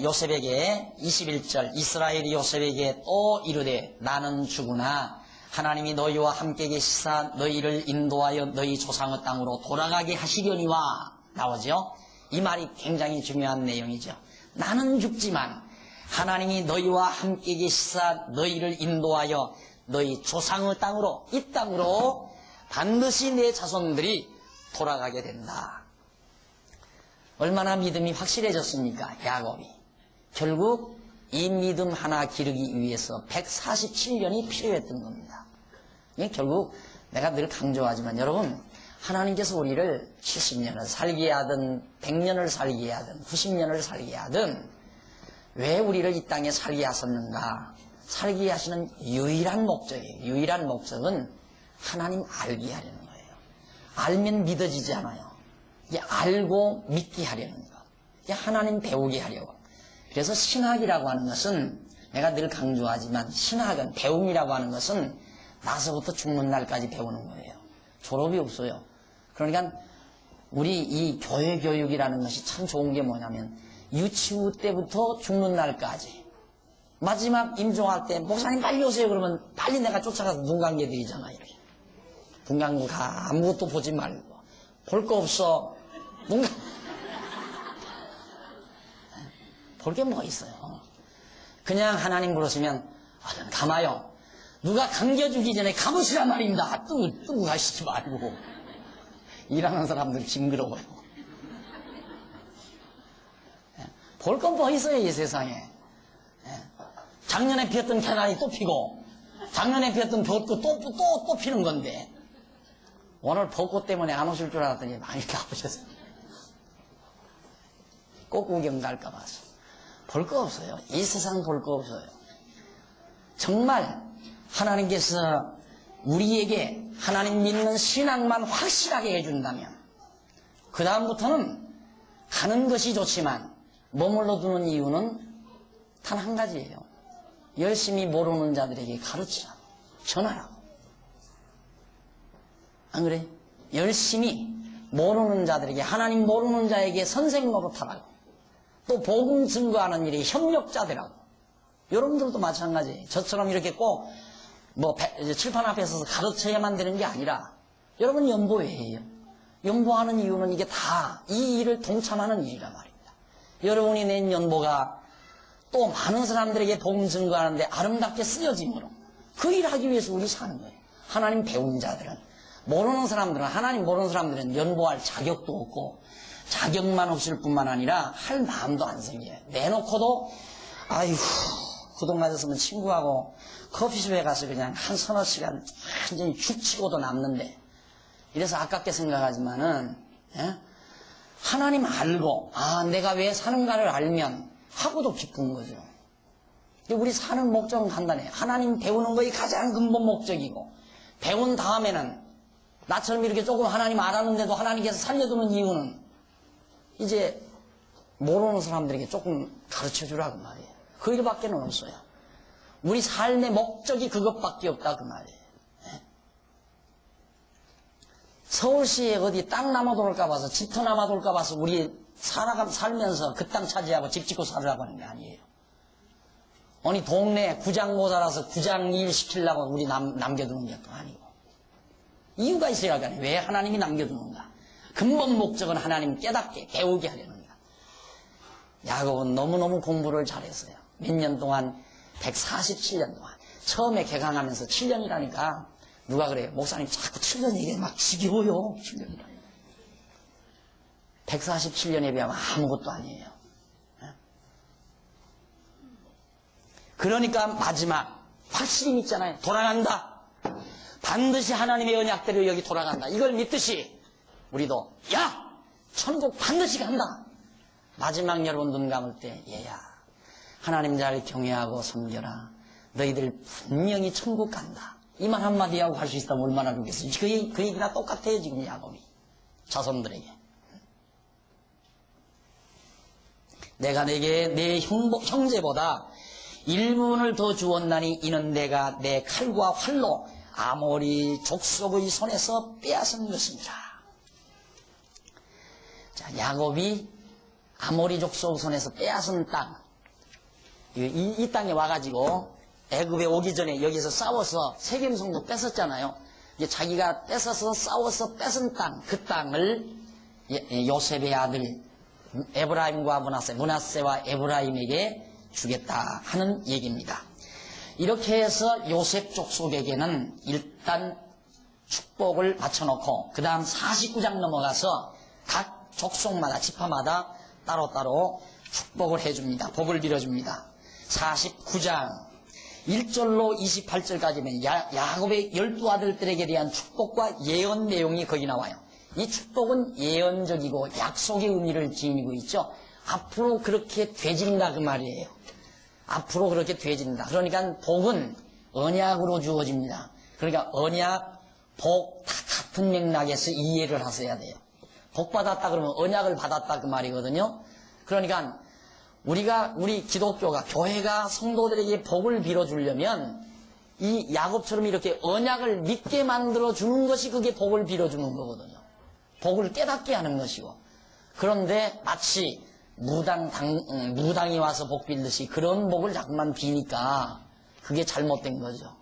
요셉에게 21절 이스라엘이 요셉에게 또 이르되 나는 주구나 하나님이 너희와 함께 계시사 너희를 인도하여 너희 조상의 땅으로 돌아가게 하시려니와 나오죠. 이 말이 굉장히 중요한 내용이죠. 나는 죽지만 하나님이 너희와 함께 계시사 너희를 인도하여 너희 조상의 땅으로 이 땅으로 반드시 내 자손들이 돌아가게 된다. 얼마나 믿음이 확실해졌습니까? 야곱이. 결국 이 믿음 하나 기르기 위해서 147년이 필요했던 겁니다. 결국 내가 늘 강조하지만 여러분 하나님께서 우리를 70년을 살게 하든 100년을 살게 하든 90년을 살게 하든 왜 우리를 이 땅에 살게 하셨는가? 살게 하시는 유일한 목적이에요. 유일한 목적은 하나님 알게 하려는 거예요. 알면 믿어지지 않아요. 이게 알고 믿게 하려는 거. 이게 하나님 배우게 하려고. 그래서 신학이라고 하는 것은 내가 늘 강조하지만 신학은 배움이라고 하는 것은 나서부터 죽는 날까지 배우는 거예요. 졸업이 없어요. 그러니까 우리 이 교회 교육이라는 것이 참 좋은 게 뭐냐면 유치부 때부터 죽는 날까지 마지막 임종할 때 목사님 빨리 오세요 그러면 빨리 내가 쫓아가서 눈 감게 드리잖아요. 눈 감고 가. 아무것도 보지 말고 볼 거 없어. 눈 감... 볼 게 뭐 있어요. 그냥 하나님 부르시면 얼른 감아요. 누가 감겨주기 전에 감으시란 말입니다. 뜨고 가시지 말고. 일하는 사람들 징그러워요. 볼 건 뭐 있어요 이 세상에. 작년에 피었던 개나리 또 피고 작년에 피었던 벚꽃 또 피는 건데 오늘 벚꽃 때문에 안 오실 줄 알았더니 많이 가보셨어요. 꼭 구경 갈까 봐서. 볼 거 없어요. 이 세상 볼 거 없어요. 정말 하나님께서 우리에게 하나님 믿는 신앙만 확실하게 해준다면 그 다음부터는 가는 것이 좋지만 머물러 두는 이유는 단 한 가지예요. 열심히 모르는 자들에게 가르치라고, 전하라고. 안 그래? 열심히 모르는 자들에게, 하나님 모르는 자에게 선생 노릇하라고. 또 복음 증거하는 일에 협력자 되라고. 여러분들도 마찬가지예요. 저처럼 이렇게 꼭 칠판 앞에 서서 가르쳐야만 되는 게 아니라 여러분 연보회예요. 연보하는 이유는 이게 다 이 일을 동참하는 일이란 말입니다. 여러분이 낸 연보가 또 많은 사람들에게 복음 증거하는데 아름답게 쓰여짐으로 그 일하기 위해서 우리 사는 거예요. 하나님 배운 자들은, 모르는 사람들은, 하나님 모르는 사람들은 연보할 자격도 없고 자격만 없을 뿐만 아니라 할 마음도 안 생겨요. 내놓고도 아이고 구동 맞았으면 친구하고 커피숍에 가서 그냥 한 서너 시간 완전히 죽치고도 남는데, 이래서 아깝게 생각하지만은 하나님 알고 내가 왜 사는가를 알면 하고도 기쁜 거죠. 우리 사는 목적은 간단해요. 하나님 배우는 것이 가장 근본 목적이고, 배운 다음에는 나처럼 이렇게 조금 하나님 알았는데도 하나님께서 살려두는 이유는 이제 모르는 사람들에게 조금 가르쳐주라고 말이에요. 그 일밖에 없어요. 우리 삶의 목적이 그것밖에 없다 그 말이에요. 서울시에 어디 땅 남아돌까 봐서, 집터 남아돌까 봐서 우리 살면서 그 땅 차지하고 집 짓고 살으라고 하는 게 아니에요. 아니 동네 구장 모자라서 구장 일 시키려고 우리 남겨두는 게 또 아니고, 이유가 있어야 할 거 아니에요. 왜 하나님이 남겨두는가. 근본 목적은 하나님 깨닫게 배우게 하려는 거야. 야곱은 너무너무 공부를 잘했어요. 몇 년 동안 147년 동안 처음에 개강하면서 7년이라니까 누가 그래요. 목사님 자꾸 7년 얘기해 막 지겨워요. 7년이라. 147년에 비하면 아무것도 아니에요. 그러니까 마지막 확실히 믿잖아요. 돌아간다. 반드시 하나님의 언약대로 여기 돌아간다. 이걸 믿듯이 우리도 천국 반드시 간다. 마지막 여러분 눈 감을 때 얘야 하나님 잘 경외하고 섬겨라. 너희들 분명히 천국 간다. 이 말 한마디 하고 갈 수 있다면 얼마나 좋겠어요. 그 얘기나 똑같아요 지금 야곱이 자손들에게. 내가 내게 내 형제보다 1분을 더 주었나니 이는 내가 내 칼과 활로 아모리 족속의 손에서 빼앗은 것입니다. 자, 야곱이 아모리 족속 손에서 빼앗은 땅, 이 땅에 와가지고 애굽에 오기 전에 여기서 싸워서 세겜성도 뺏었잖아요. 이제 자기가 뺏어서 싸워서 뺏은 땅, 그 땅을 요셉의 아들 에브라임과 므낫세와 에브라임에게 주겠다 하는 얘기입니다. 이렇게 해서 요셉 족속에게는 일단 축복을 맞춰놓고 그 다음 49장 넘어가서 각 족속마다 지파마다 따로따로 축복을 해줍니다. 복을 빌어줍니다. 49장 1절로 28절까지는 야곱의 12아들들에게 대한 축복과 예언 내용이 거기 나와요. 이 축복은 예언적이고 약속의 의미를 지니고 있죠. 앞으로 그렇게 되진다 그 말이에요. 앞으로 그렇게 되진다. 그러니까 복은 언약으로 주어집니다. 그러니까 언약, 복 다 같은 맥락에서 이해를 하셔야 돼요. 복 받았다 그러면 언약을 받았다 그 말이거든요. 그러니까 우리 기독교가, 교회가 성도들에게 복을 빌어주려면 이 야곱처럼 이렇게 언약을 믿게 만들어주는 것이 그게 복을 빌어주는 거거든요. 복을 깨닫게 하는 것이고. 그런데 마치 무당이 와서 복 빌듯이 그런 복을 자꾸만 비니까 그게 잘못된 거죠.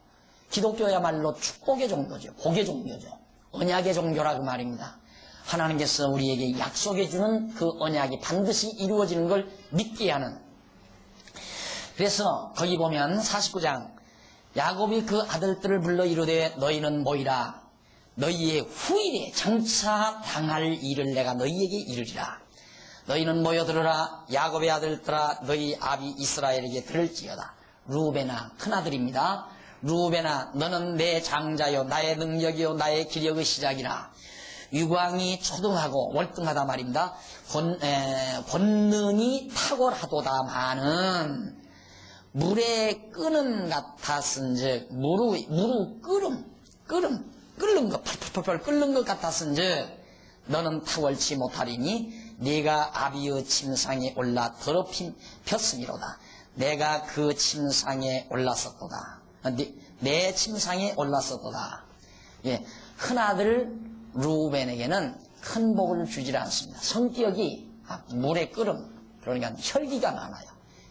기독교야말로 축복의 종교죠. 복의 종교죠. 언약의 종교라 그 말입니다. 하나님께서 우리에게 약속해주는 그 언약이 반드시 이루어지는 걸 믿게 하는. 그래서 거기 보면 49장 야곱이 그 아들들을 불러 이르되 너희는 모이라. 너희의 후일에 장차 당할 일을 내가 너희에게 이르리라. 너희는 모여들어라. 야곱의 아들들아 너희 아비 이스라엘에게 들을지어다. 루벤아, 큰아들입니다. 루벤아, 너는 내 장자요 나의 능력이요 나의 기력의 시작이라. 유광이 초등하고 월등하다 말입니다. 권능이 탁월하도다마는 물에 끓는 같았은즉 무루 끓는 것 팔팔팔 끓는 것 같았은즉 너는 탁월치 못하리니 네가 아비의 침상에 올라 더럽힘 폈음이로다. 내가 그 침상에 올랐었도다. 내 침상에 올랐었도다. 예, 큰아들 루벤에게는 큰 복을 주질 않습니다. 성격이 물에 끓음, 그러니까 혈기가 많아요.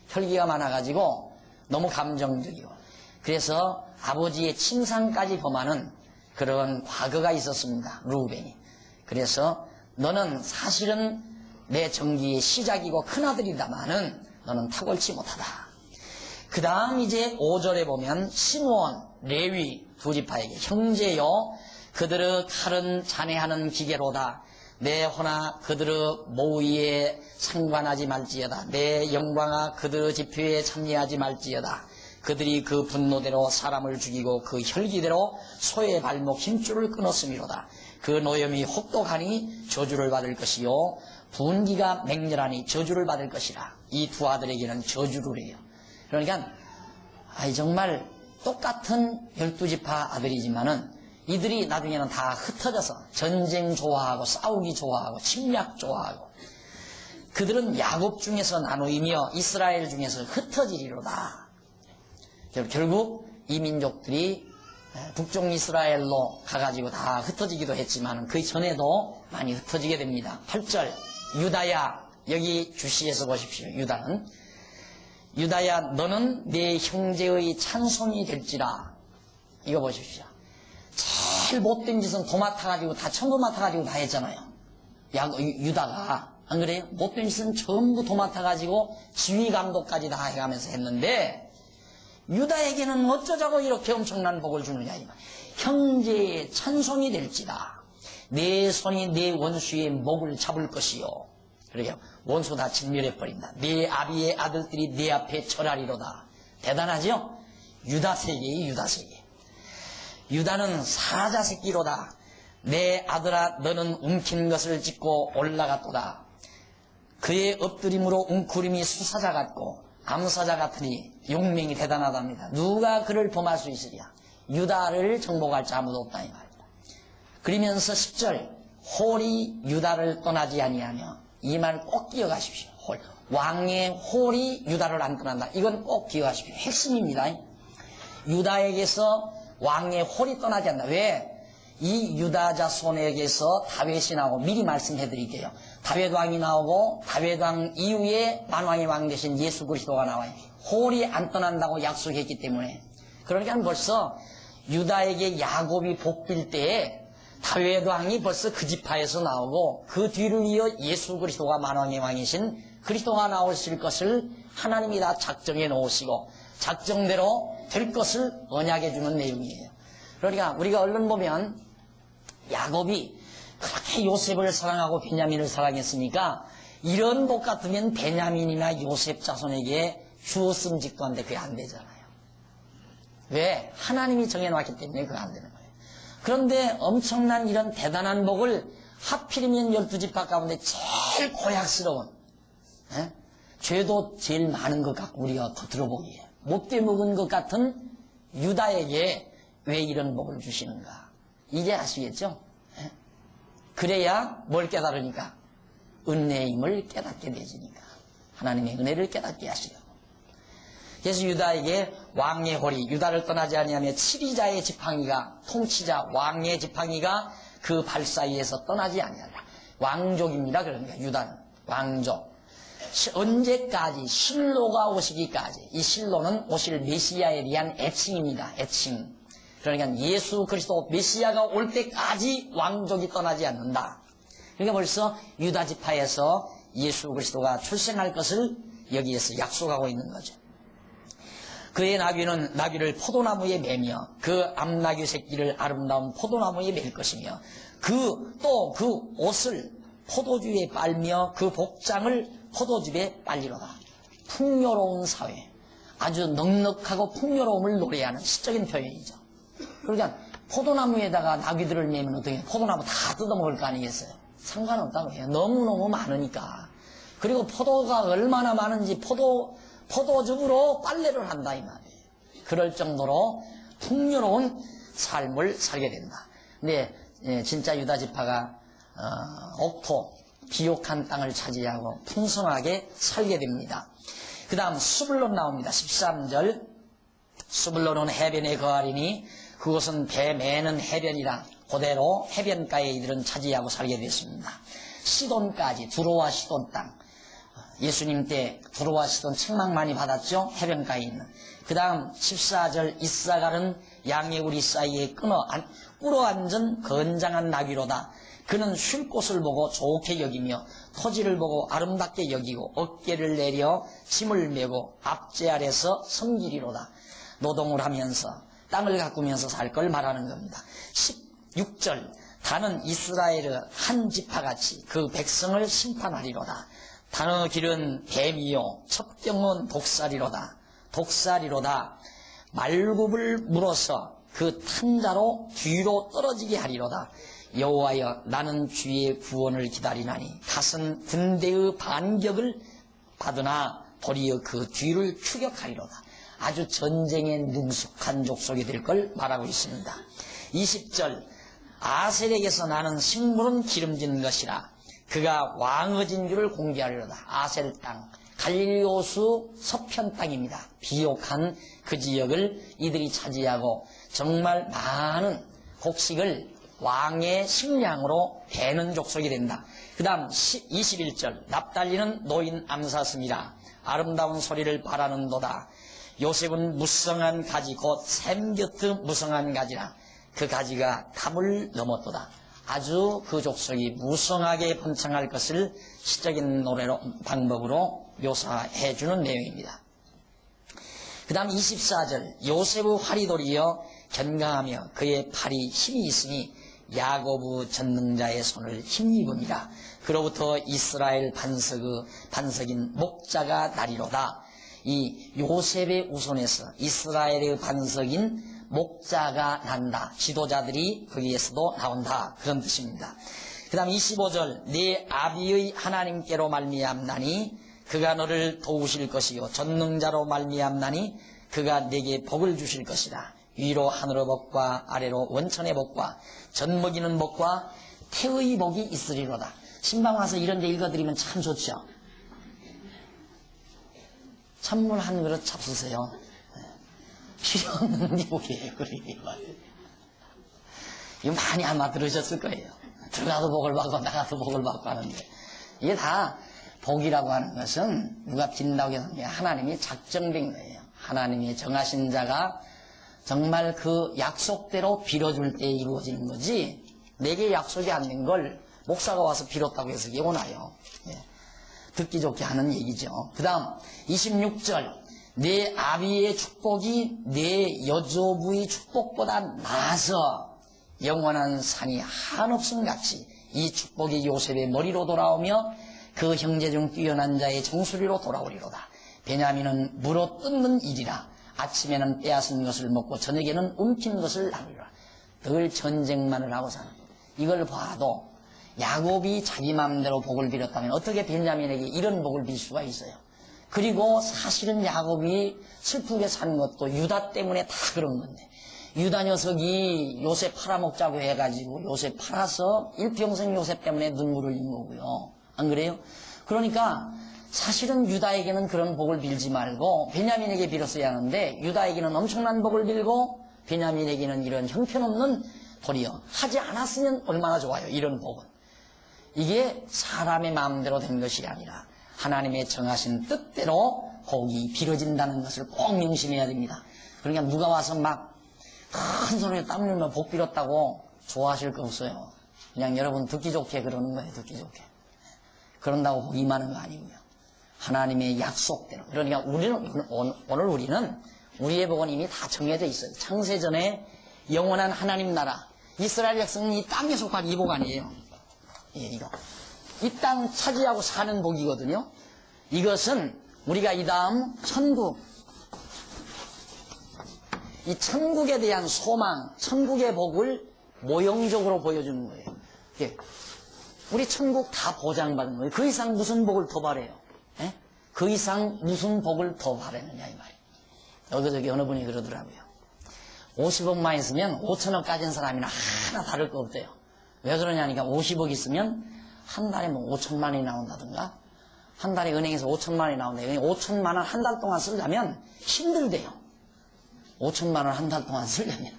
혈기가 많아가지고 너무 감정적이고, 그래서 아버지의 침상까지 범하는 그런 과거가 있었습니다. 루벤이. 그래서 너는 사실은 내 정기의 시작이고 큰아들이다마는 너는 탁월치 못하다. 그 다음 이제 5절에 보면 시므온, 레위 두 지파에게 형제요 그들의 칼은 잔해하는 기계로다. 내 호나 그들의 모의에 상관하지 말지어다. 내 영광아 그들의 집회에 참여하지 말지어다. 그들이 그 분노대로 사람을 죽이고 그 혈기대로 소의 발목 힘줄을 끊었음이로다. 그 노염이 혹독하니 저주를 받을 것이요 분기가 맹렬하니 저주를 받을 것이라. 이 두 아들에게는 저주를 해요. 그러니까 정말 똑같은 12지파 아들이지만은 이들이 나중에는 다 흩어져서 전쟁 좋아하고 싸우기 좋아하고 침략 좋아하고, 그들은 야곱 중에서 나누이며 이스라엘 중에서 흩어지리로다. 결국 이 민족들이 북쪽 이스라엘로 가가지고 다 흩어지기도 했지만 그 전에도 많이 흩어지게 됩니다. 8절 유다야, 여기 주시에서 보십시오. 유다야 너는 네 형제의 찬송이 될지라. 이거 보십시오. 제일 못된 짓은 도맡아가지고 다 처음부터 다 했잖아요. 유다가. 안 그래요? 못된 짓은 전부 도맡아가지고 지휘감독까지 다 해가면서 했는데, 유다에게는 어쩌자고 이렇게 엄청난 복을 주느냐. 형제의 찬송이 될지다. 내 손이 내 원수의 목을 잡을 것이요. 그러게 원수 다 진멸해버린다. 내 아비의 아들들이 내 앞에 절하리로다. 대단하죠? 유다세계의 유다세계. 유다는 사자 새끼로다. 내 아들아 너는 움킨 것을 짚고 올라갔도다. 그의 엎드림으로 웅크림이 수사자 같고 암사자 같으니 용맹이 대단하답니다. 누가 그를 범할 수 있으랴. 유다를 정복할 자 아무도 없다 이 말이다. 그러면서 10절 홀이 유다를 떠나지 아니하며, 이 말 꼭 기억하십시오. 왕의 홀이 유다를 안 떠난다. 이건 꼭 기억하십시오. 핵심입니다. 유다에게서 왕의 홀이 떠나지 않는다. 왜? 이 유다 자손에게서 다윗이 나오고, 미리 말씀해드릴게요. 다윗 왕이 나오고 다윗 왕 이후에 만왕의 왕 되신 예수 그리스도가 나와요. 홀이 안 떠난다고 약속했기 때문에. 그러니까 벌써 유다에게 야곱이 복빌 때에 다윗 왕이 벌써 그 지파에서 나오고, 그 뒤를 이어 예수 그리스도가 만왕의 왕이신 그리스도가 나오실 것을 하나님이 다 작정해 놓으시고 작정대로 될 것을 언약해 주는 내용이에요. 그러니까 우리가 얼른 보면 야곱이 그렇게 요셉을 사랑하고 베냐민을 사랑했으니까 이런 복 같으면 베냐민이나 요셉 자손에게 주었음 직도 한데 그게 안 되잖아요. 왜? 하나님이 정해놨기 때문에 그게 안 되는 거예요. 그런데 엄청난 이런 대단한 복을 하필이면 12지파 가운데 제일 고약스러운, 죄도 제일 많은 것 같고 우리가 겉으로 보기에 못돼 먹은 것 같은 유다에게 왜 이런 복을 주시는가. 이제 아시겠죠? 그래야 뭘 깨달으니까? 은혜임을 깨닫게 되지니까. 하나님의 은혜를 깨닫게 하시려고. 그래서 유다에게 왕의 홀이 유다를 떠나지 아니하며 7위자의 지팡이가 통치자 왕의 지팡이가 그 발 사이에서 떠나지 아니하라. 왕족입니다. 그러니까 유다는 왕족. 언제까지? 실로가 오시기까지. 이 실로는 오실 메시아에 대한 애칭입니다. 애칭. 그러니까 예수 그리스도 메시아가 올 때까지 왕족이 떠나지 않는다. 그러니까 벌써 유다 지파에서 예수 그리스도가 출생할 것을 여기에서 약속하고 있는 거죠. 그의 나귀를 포도나무에 매며 그 암나귀 새끼를 아름다운 포도나무에 맬 것이며 그 옷을 포도주에 빨며 그 복장을 포도즙에 빨리로다. 풍요로운 사회, 아주 넉넉하고 풍요로움을 노래하는 시적인 표현이죠. 그러니까 포도나무에다가 나귀들을 매면 어떻게 포도나무 다 뜯어먹을 거 아니겠어요? 상관없다고 해요. 너무너무 많으니까. 그리고 포도가 얼마나 많은지 포도즙으로 빨래를 한다 이 말이에요. 그럴 정도로 풍요로운 삶을 살게 된다. 근데 진짜 유다 지파가 옥토 비옥한 땅을 차지하고 풍성하게 살게 됩니다. 그 다음 수블론 나옵니다. 13절 수블론은 해변에 거하리니 그것은 배 매는 해변이라 그대로 해변가에 이들은 차지하고 살게 됐습니다. 시돈까지 두로와 시돈 땅 예수님 때 두로와 시돈 책망 많이 받았죠. 해변가에 있는. 그 다음 14절 이사갈은 양의 우리 사이에 꿇어 앉은 건장한 나귀로다. 그는 쉴 곳을 보고 좋게 여기며 토지를 보고 아름답게 여기고 어깨를 내려 짐을 메고 앞제 아래서 섬기리로다. 노동을 하면서 땅을 가꾸면서 살 걸 말하는 겁니다. 16절 다는 이스라엘의 한 지파같이 그 백성을 심판하리로다. 단어 길은 뱀이요 첩경은 독사리로다. 말굽을 물어서 그 탄자로 뒤로 떨어지게 하리로다. 여호와여 나는 주의 구원을 기다리나니 갓은 군대의 반격을 받으나 도리어 그 뒤를 추격하리로다. 아주 전쟁에 능숙한 족속이 될 걸 말하고 있습니다. 20절 아셀에게서 나는 식물은 기름진 것이라 그가 왕의 줄을 공개하리로다. 아셀 땅 갈릴리 호수 서편 땅입니다. 비옥한 그 지역을 이들이 차지하고 정말 많은 곡식을 왕의 식량으로 베는 족속이 된다. 그 다음 21절 납달리는 노인 암사슴이라 아름다운 소리를 바라는도다. 요셉은 무성한 가지 곧 샘곁트 무성한 가지라 그 가지가 담을 넘었도다. 아주 그 족속이 무성하게 번창할 것을 시적인 노래로 방법으로 묘사해 주는 내용입니다. 그 다음 24절 요셉의 활이돌이여 견강하며 그의 팔이 힘이 있으니 야고부 전능자의 손을 힘입음이라. 그로부터 이스라엘 반석인 목자가 나리로다. 이 요셉의 우손에서 이스라엘의 반석인 목자가 난다. 지도자들이 거기에서도 나온다. 그런 뜻입니다. 그 다음 25절 내 아비의 하나님께로 말미암나니 그가 너를 도우실 것이요 전능자로 말미암나니 그가 내게 복을 주실 것이라. 위로 하늘의 복과 아래로 원천의 복과 젖먹이는 복과 태의 복이 있으리로다. 신방 와서 이런 데 읽어드리면 참 좋죠. 찬물 한 그릇 잡수세요. 필요 없는 게 복이에요. 이거 많이 아마 들으셨을 거예요. 들어가도 복을 받고 나가도 복을 받고 하는데 이게 다 복이라고 하는 것은 누가 빈다고 해서 하나님이 작정된 거예요. 하나님이 정하신 자가 정말 그 약속대로 빌어줄 때 이루어지는 거지 내게 약속이 안 된 걸 목사가 와서 빌었다고 해서 예고나요. 듣기 좋게 하는 얘기죠. 그 다음 26절 내 아비의 축복이 내 여조부의 축복보다 나아서 영원한 산이 한없음 같이 이 축복이 요셉의 머리로 돌아오며 그 형제 중 뛰어난 자의 정수리로 돌아오리로다. 베냐민은 물어 뜯는 일이라. 아침에는 빼앗은 것을 먹고 저녁에는 움킨 것을 나누리라. 늘 전쟁만을 하고 사는 거예요. 이걸 봐도 야곱이 자기 마음대로 복을 빌었다면 어떻게 베냐민에게 이런 복을 빌 수가 있어요. 그리고 사실은 야곱이 슬프게 산 것도 유다 때문에 다 그런 건데 유다 녀석이 요셉 팔아먹자고 해가지고 요셉 팔아서 일평생 요셉 때문에 눈물을 흘린 거고요. 안 그래요? 그러니까 사실은 유다에게는 그런 복을 빌지 말고 베냐민에게 빌었어야 하는데 유다에게는 엄청난 복을 빌고 베냐민에게는 이런 형편없는 도리어 하지 않았으면 얼마나 좋아요. 이런 복은. 이게 사람의 마음대로 된 것이 아니라 하나님의 정하신 뜻대로 복이 빌어진다는 것을 꼭 명심해야 됩니다. 그러니까 누가 와서 막 큰 소리로 땀 흘리며 복 빌었다고 좋아하실 거 없어요. 그냥 여러분 듣기 좋게 그러는 거예요. 듣기 좋게. 그런다고 복 임하는 거 아니고요. 하나님의 약속대로. 그러니까 오늘 우리는 우리의 복은 이미 다 정해져 있어요. 창세전에 영원한 하나님 나라 이스라엘 백성은 이 땅에 속한 이 복 아니에요. 예, 이거. 이 땅 차지하고 사는 복이거든요. 이것은 우리가 이 다음 천국, 이 천국에 대한 소망, 천국의 복을 모형적으로 보여주는 거예요. 예. 우리 천국 다 보장받은 거예요. 그 이상 무슨 복을 더 바래요? 예? 그 이상 무슨 복을 더 바라느냐 이 말이에요. 여기저기 어느 분이 그러더라고요. 50억만 있으면 5천억 가진 사람이나 하나 다를 거 없대요. 왜 그러냐니까 50억 있으면 한 달에 뭐 5천만 원이 나온다든가 한 달에 은행에서 5천만 원이 나온대요. 5천만 원 한 달 동안 쓰려면 힘들대요. 5천만 원 한 달 동안 쓰려면.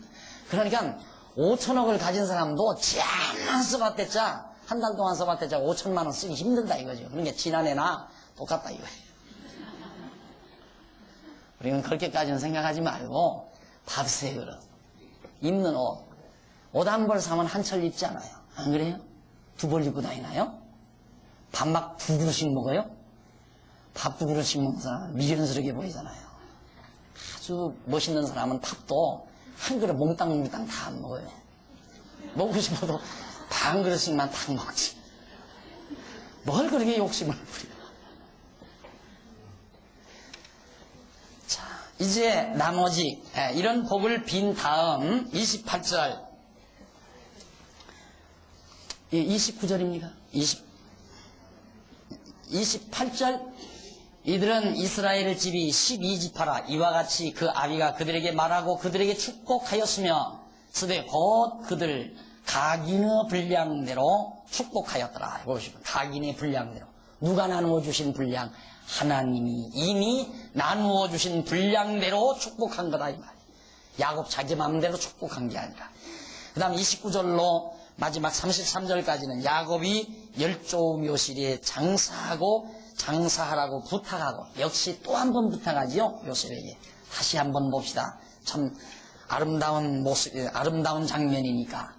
그러니까 5천억을 가진 사람도 잠만 써봤댔자 한 달 동안 써봤댔자 5천만 원 쓰기 힘들다 이거죠. 그러니까 지난해나 똑같다 이거예요. 우리는 그렇게까지는 생각하지 말고 밥세 그릇, 입는 옷 한 벌 사면 한 철 입지 않아요. 안 그래요? 두 벌 입고 다니나요? 밥 막 두 그릇씩 먹어요? 밥 두 그릇씩 먹는 사람은 미련스럽게 보이잖아요. 아주 멋있는 사람은 밥도 한 그릇 몽땅 다 안 먹어요. 먹고 싶어도 반 그릇씩만 딱 먹지. 뭘 그렇게 욕심을 부려. 자, 이제 나머지 이런 복을 빈 다음 28절 29절입니까? 28절 이들은 이스라엘 집이 12지파라 이와 같이 그 아비가 그들에게 말하고 그들에게 축복하였으며 스되 곧 그들 각인의 분량대로 축복하였더라. 보시면 각인의 분량대로 누가 나누어 주신 분량? 하나님이 이미 나누어 주신 분량대로 축복한 거다 이 말이에요. 야곱 자기 마음대로 축복한 게 아니라. 그 다음 29절로 마지막 33절까지는 야곱이 열조 묘실에 장사하라고 부탁하고 역시 또 한 번 부탁하지요. 요셉에게. 다시 한번 봅시다. 참 아름다운 모습, 아름다운 장면이니까.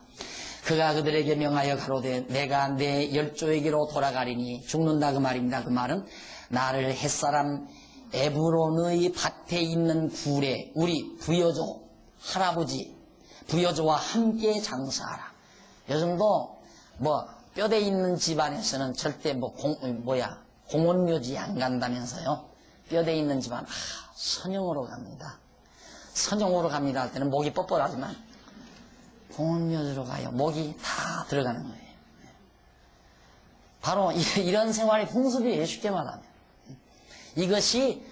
그가 그들에게 명하여 가로되 내가 내 열조에게로 돌아가리니 죽는다 그 말입니다. 그 말은 나를 햇사람 에브론의 밭에 있는 굴에 우리 부여조 할아버지 부여조와 함께 장사하라. 요즘도 뭐 뼈대 있는 집안에서는 절대 공원묘지 안 간다면서요. 뼈대 있는 집안 선영으로 갑니다. 선영으로 갑니다 할 때는 목이 뻣뻣하지만 공원묘지로 가요. 목이 다 들어가는 거예요. 바로 이런 생활이 풍습이에요. 쉽게 말하면. 이것이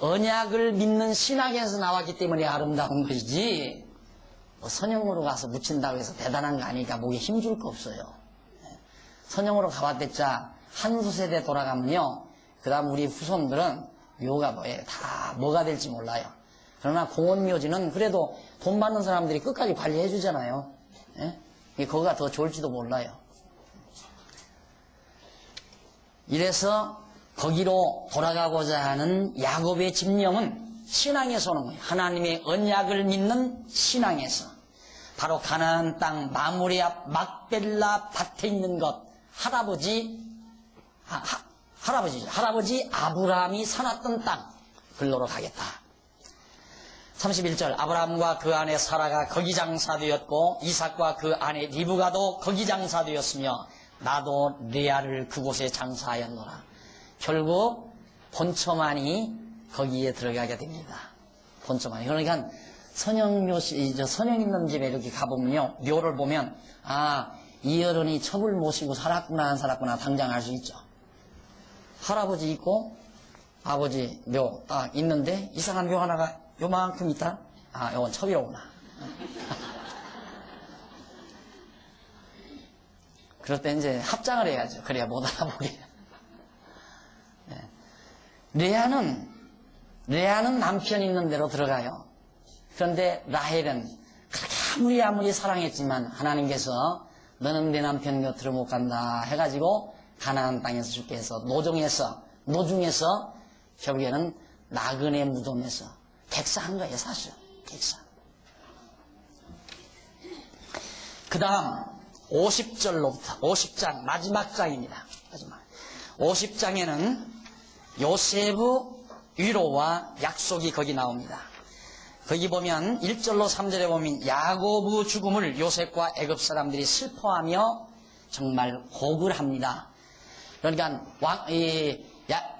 언약을 믿는 신학에서 나왔기 때문에 아름다운 것이지 선영으로 가서 묻힌다고 해서 대단한 거 아니니까 목에 힘줄 거 없어요. 선영으로 가봤댔자 한두 세대 돌아가면요. 그 다음 우리 후손들은 묘가 뭐예요? 다 뭐가 될지 몰라요. 그러나 공원묘지는 그래도 돈 받는 사람들이 끝까지 관리해 주잖아요. 예? 거기가 더 좋을지도 몰라요. 이래서 거기로 돌아가고자 하는 야곱의 집념은 신앙에서 오는 거예요. 하나님의 언약을 믿는 신앙에서. 바로 가나안 땅 마므레 앞 막벨라 밭에 있는 것 할아버지 아브라함이 사놨던 땅 글로로 가겠다. 31절 아브라함과 그 아내 사라가 거기 장사되었고 이삭과 그 아내 리브가도 거기 장사되었으며 나도 레아를 그곳에 장사하였노라. 결국 본처만이 거기에 들어가게 됩니다. 본처만이. 그러니까 선영 있는 집에 이렇게 가보면요. 묘를 보면 이 어른이 첩을 모시고 살았구나 안 살았구나 당장 알 수 있죠. 할아버지 있고 아버지 묘 딱 있는데 이상한 묘 하나가 요만큼 있다? 요건 첩이로구나. 그럴 때 이제 합장을 해야죠. 그래야 못 알아보게. 네. 레아는 남편 있는 대로 들어가요. 그런데 라헬은 그렇게 아무리 사랑했지만 하나님께서 너는 내 남편 곁으로 못 간다 해가지고 가나안 땅에서 죽게 해서 노중에서 결국에는 나그네 무덤에서 객사한 거예요. 사실 객사. 그 다음 50절로부터 50장 마지막 장입니다. 마지막 50장에는 요셉의 위로와 약속이 거기 나옵니다. 거기 보면 1절로 3절에 보면 야곱의 죽음을 요셉과 애굽 사람들이 슬퍼하며 정말 호구를 합니다. 그러니까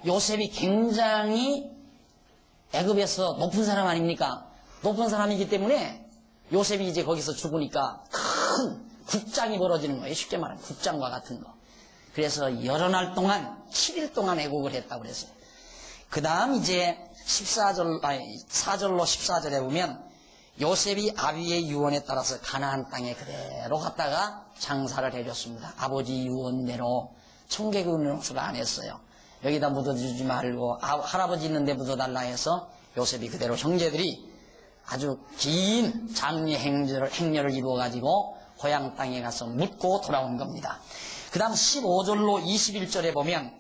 요셉이 굉장히 애굽에서 높은 사람 아닙니까? 높은 사람이기 때문에 요셉이 이제 거기서 죽으니까 큰 국장이 벌어지는 거예요. 쉽게 말하면 국장과 같은 거. 그래서 여러 날 동안 7일 동안 애국을 했다고 그랬어요. 그 다음 이제 4절로 14절에 보면 요셉이 아비의 유언에 따라서 가나안 땅에 그대로 갔다가 장사를 해줬습니다. 아버지 유언대로 청개구리노릇을 안 했어요. 여기다 묻어주지 말고 할아버지 있는데 묻어달라 해서 요셉이 그대로 형제들이 아주 긴 장례 행렬을 이루어가지고 고향 땅에 가서 묻고 돌아온 겁니다. 그 다음 15절로 21절에 보면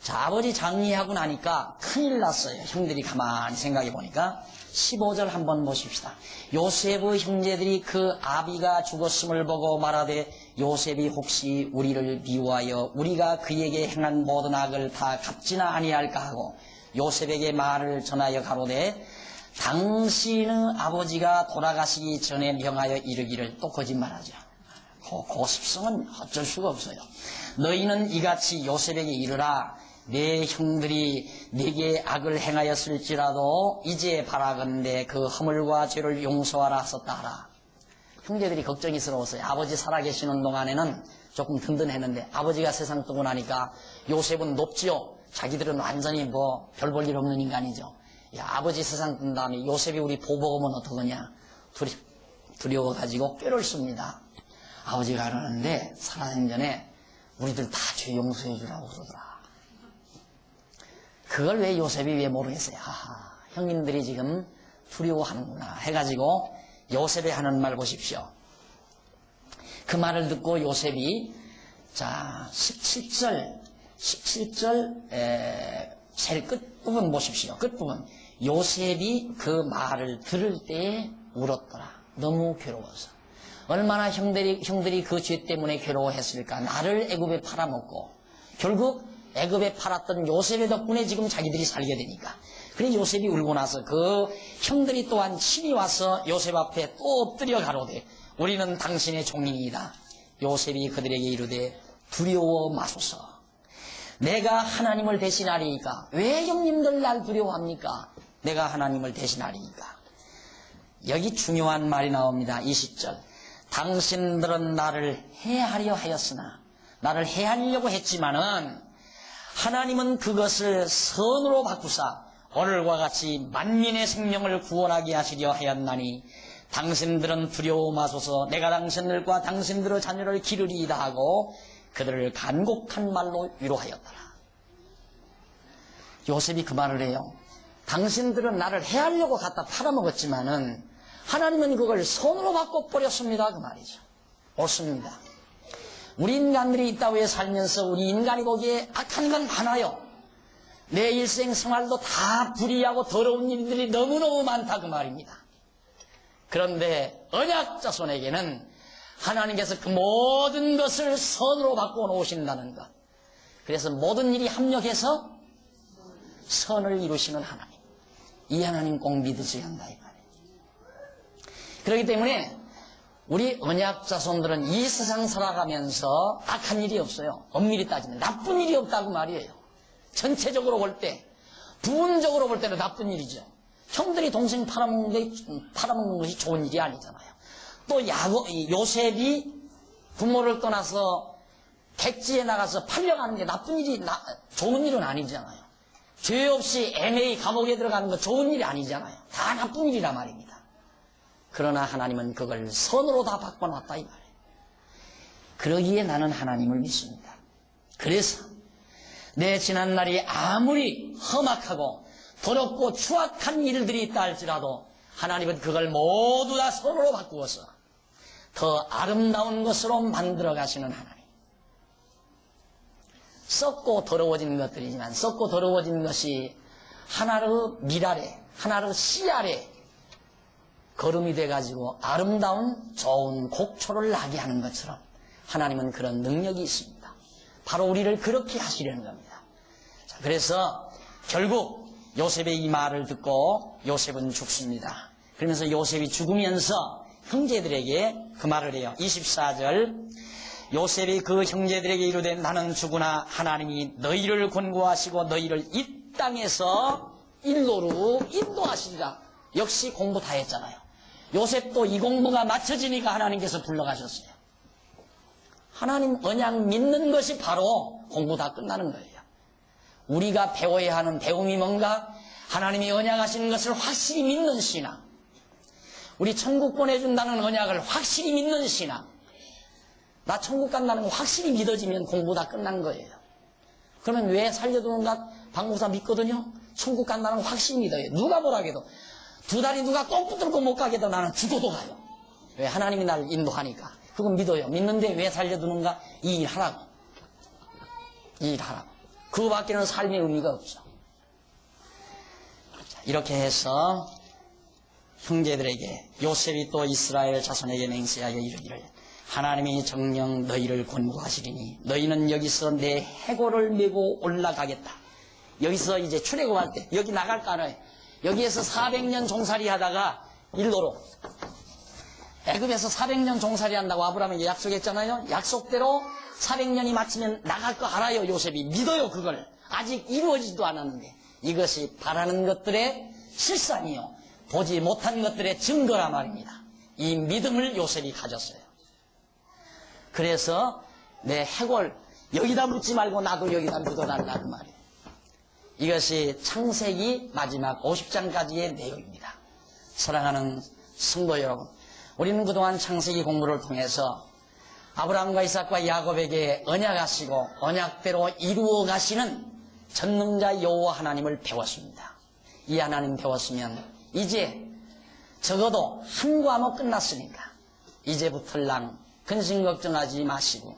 자, 아버지 장례하고 나니까 큰일 났어요. 형들이 가만히 생각해 보니까 15절 한번 보십시다. 요셉의 형제들이 그 아비가 죽었음을 보고 말하되 요셉이 혹시 우리를 미워하여 우리가 그에게 행한 모든 악을 다 갚지나 아니할까 하고 요셉에게 말을 전하여 가로되 당신의 아버지가 돌아가시기 전에 명하여 이르기를 또 거짓말하죠. 고습성은 어쩔 수가 없어요. 너희는 이같이 요셉에게 이르라 내 형들이 내게 악을 행하였을지라도 이제 바라건대 그 허물과 죄를 용서하라 하셨다 하라. 형제들이 걱정이스러웠어요. 아버지 살아계시는 동안에는 조금 든든했는데 아버지가 세상 뜨고 나니까 요셉은 높지요. 자기들은 완전히 별 볼 일 없는 인간이죠. 야, 아버지 세상 뜬 다음에 요셉이 우리 보복하면 어떡하냐 두려워가지고 꾀를 씁니다. 아버지가 그러는데 살아생 전에 우리들 다 죄 용서해 주라고 그러더라. 그걸 왜 요셉이 왜 모르겠어요. 아하, 형님들이 지금 두려워하는구나 해가지고 요셉이 하는 말 보십시오. 그 말을 듣고 요셉이 자 17절 제일 끝부분 보십시오. 끝부분 요셉이 그 말을 들을 때에 울었더라. 너무 괴로워서. 얼마나 형들이 그 죄 때문에 괴로워했을까. 나를 애굽에 팔아먹고 결국 애굽에 팔았던 요셉의 덕분에 지금 자기들이 살게 되니까. 그래 요셉이 울고 나서 그 형들이 또한 친히 와서 요셉 앞에 또 엎드려 가로되 우리는 당신의 종이니이다. 요셉이 그들에게 이르되 두려워 마소서. 내가 하나님을 대신하리이까. 왜 형님들 날 두려워합니까? 내가 하나님을 대신하리이까. 여기 중요한 말이 나옵니다. 20절. 당신들은 나를 해하려 하였으나 나를 해하려고 했지만은 하나님은 그것을 선으로 바꾸사 오늘과 같이 만민의 생명을 구원하게 하시려 하였나니 당신들은 두려워 마소서. 내가 당신들과 당신들의 자녀를 기르리이다 하고 그들을 간곡한 말로 위로하였더라. 요셉이 그 말을 해요. 당신들은 나를 해하려고 갖다 팔아먹었지만은 하나님은 그걸 선으로 바꿔버렸습니다. 그 말이죠. 옳습니다. 우리 인간들이 이 땅에 살면서 우리 인간이 보기에 악한 건 많아요. 내 일생생활도 다 불의하고 더러운 일들이 너무너무 많다 그 말입니다. 그런데 언약자손에게는 하나님께서 그 모든 것을 선으로 바꿔 놓으신다는 것. 그래서 모든 일이 합력해서 선을 이루시는 하나님. 이 하나님 꼭 믿으셔야 한다 이 말이에요. 그렇기 때문에 우리 언약자손들은 이 세상 살아가면서 악한 일이 없어요. 엄밀히 따지면 나쁜 일이 없다고 말이에요. 전체적으로 볼 때, 부분적으로 볼 때는 나쁜 일이죠. 형들이 동생 팔아먹는 것이 좋은 일이 아니잖아요. 또 요셉이 부모를 떠나서 백지에 나가서 팔려가는 게 나쁜 일이 좋은 일은 아니잖아요. 죄 없이 애매히 감옥에 들어가는 건 좋은 일이 아니잖아요. 다 나쁜 일이란 말입니다. 그러나 하나님은 그걸 선으로 다 바꿔놨다 이 말이에요. 그러기에 나는 하나님을 믿습니다. 그래서 내 지난날이 아무리 험악하고 더럽고 추악한 일들이 있다 할지라도 하나님은 그걸 모두 다 선으로 바꾸어서 더 아름다운 것으로 만들어 가시는 하나님. 썩고 더러워진 것들이지만 썩고 더러워진 것이 하나의 밀 아래, 하나의 씨 아래 거름이 돼가지고 아름다운 좋은 곡초를 나게 하는 것처럼 하나님은 그런 능력이 있습니다. 바로 우리를 그렇게 하시려는 겁니다. 자, 그래서 결국 요셉의 이 말을 듣고 요셉은 죽습니다. 그러면서 요셉이 죽으면서 형제들에게 그 말을 해요. 24절 요셉이 그 형제들에게 이르되 나는 죽으나 하나님이 너희를 권고하시고 너희를 이 땅에서 일로로 인도하시리라. 역시 공부 다 했잖아요. 요셉도 이 공부가 맞춰지니까 하나님께서 불러가셨어요. 하나님 언약 믿는 것이 바로 공부 다 끝나는 거예요. 우리가 배워야 하는 배움이 뭔가? 하나님이 언약하시는 것을 확실히 믿는 신앙. 우리 천국 보내준다는 언약을 확실히 믿는 신앙. 나 천국 간다는 거 확실히 믿어지면 공부 다 끝난 거예요. 그러면 왜 살려두는가? 박 목사 믿거든요. 천국 간다는 거 확실히 믿어요. 누가 뭐라 해도 두 다리 누가 꼭 붙들고 못 가게 해도 나는 죽어도 가요. 왜? 하나님이 나를 인도하니까. 그건 믿어요. 믿는데 왜 살려두는가? 이 일 하라고. 이 일 하라고. 그거 밖에는 삶의 의미가 없어. 이렇게 해서 형제들에게 요셉이 또 이스라엘 자손에게 맹세하여 이르기를 하나님이 정녕 너희를 권고하시리니 너희는 여기서 내 해골을 메고 올라가겠다. 여기서 이제 출애굽할 때 여기 나갈 거 아니에요. 여기에서 400년 종살이 하다가 일로로 애굽에서 400년 종살이 한다고 아브라함에게 약속했잖아요. 약속대로 400년이 마치면 나갈 거 알아요. 요셉이 믿어요. 그걸 아직 이루어지지도 않았는데 이것이 바라는 것들의 실상이요 보지 못한 것들의 증거라 말입니다. 이 믿음을 요셉이 가졌어요. 그래서 내 해골 여기다 묻지 말고 나도 여기다 묻어달라는 말이에요. 이것이 창세기 마지막 50장까지의 내용입니다. 사랑하는 성도 여러분, 우리는 그동안 창세기 공부를 통해서 아브라함과 이삭과 야곱에게 언약하시고 언약대로 이루어 가시는 전능자 여호와 하나님을 배웠습니다. 이 하나님 배웠으면 이제 적어도 한 과목 끝났으니까 이제부터랑 근심 걱정하지 마시고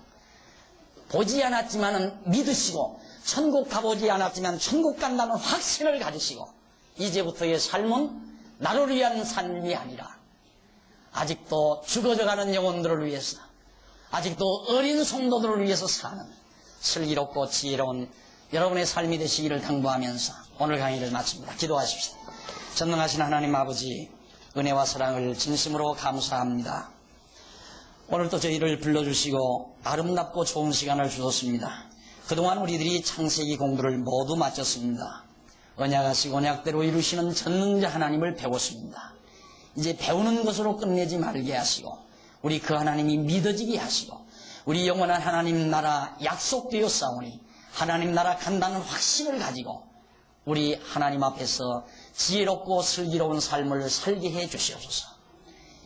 보지 않았지만은 믿으시고 천국 가보지 않았지만 천국 간다는 확신을 가지시고 이제부터의 삶은 나를 위한 삶이 아니라 아직도 죽어져가는 영혼들을 위해서 아직도 어린 성도들을 위해서 사는 슬기롭고 지혜로운 여러분의 삶이 되시기를 당부하면서 오늘 강의를 마칩니다. 기도하십시오. 전능하신 하나님 아버지 은혜와 사랑을 진심으로 감사합니다. 오늘도 저희를 불러주시고 아름답고 좋은 시간을 주셨습니다. 그동안 우리들이 창세기 공부를 모두 마쳤습니다. 언약하시고 언약대로 이루시는 전능자 하나님을 배웠습니다. 이제 배우는 것으로 끝내지 말게 하시고 우리 그 하나님이 믿어지게 하시고 우리 영원한 하나님 나라 약속되어 싸우니 하나님 나라 간다는 확신을 가지고 우리 하나님 앞에서 지혜롭고 슬기로운 삶을 살게 해 주시옵소서.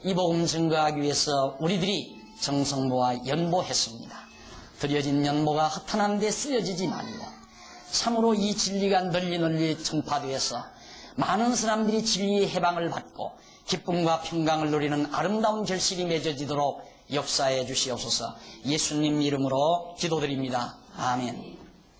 이 복음 증거하기 위해서 우리들이 정성모아 연보했습니다. 드려진 연보가 허탄한 데 쓰여지지 말고 참으로 이 진리가 널리 전파되어서 많은 사람들이 진리의 해방을 받고 기쁨과 평강을 누리는 아름다운 결실이 맺어지도록 역사해 주시옵소서. 예수님 이름으로 기도드립니다. 아멘.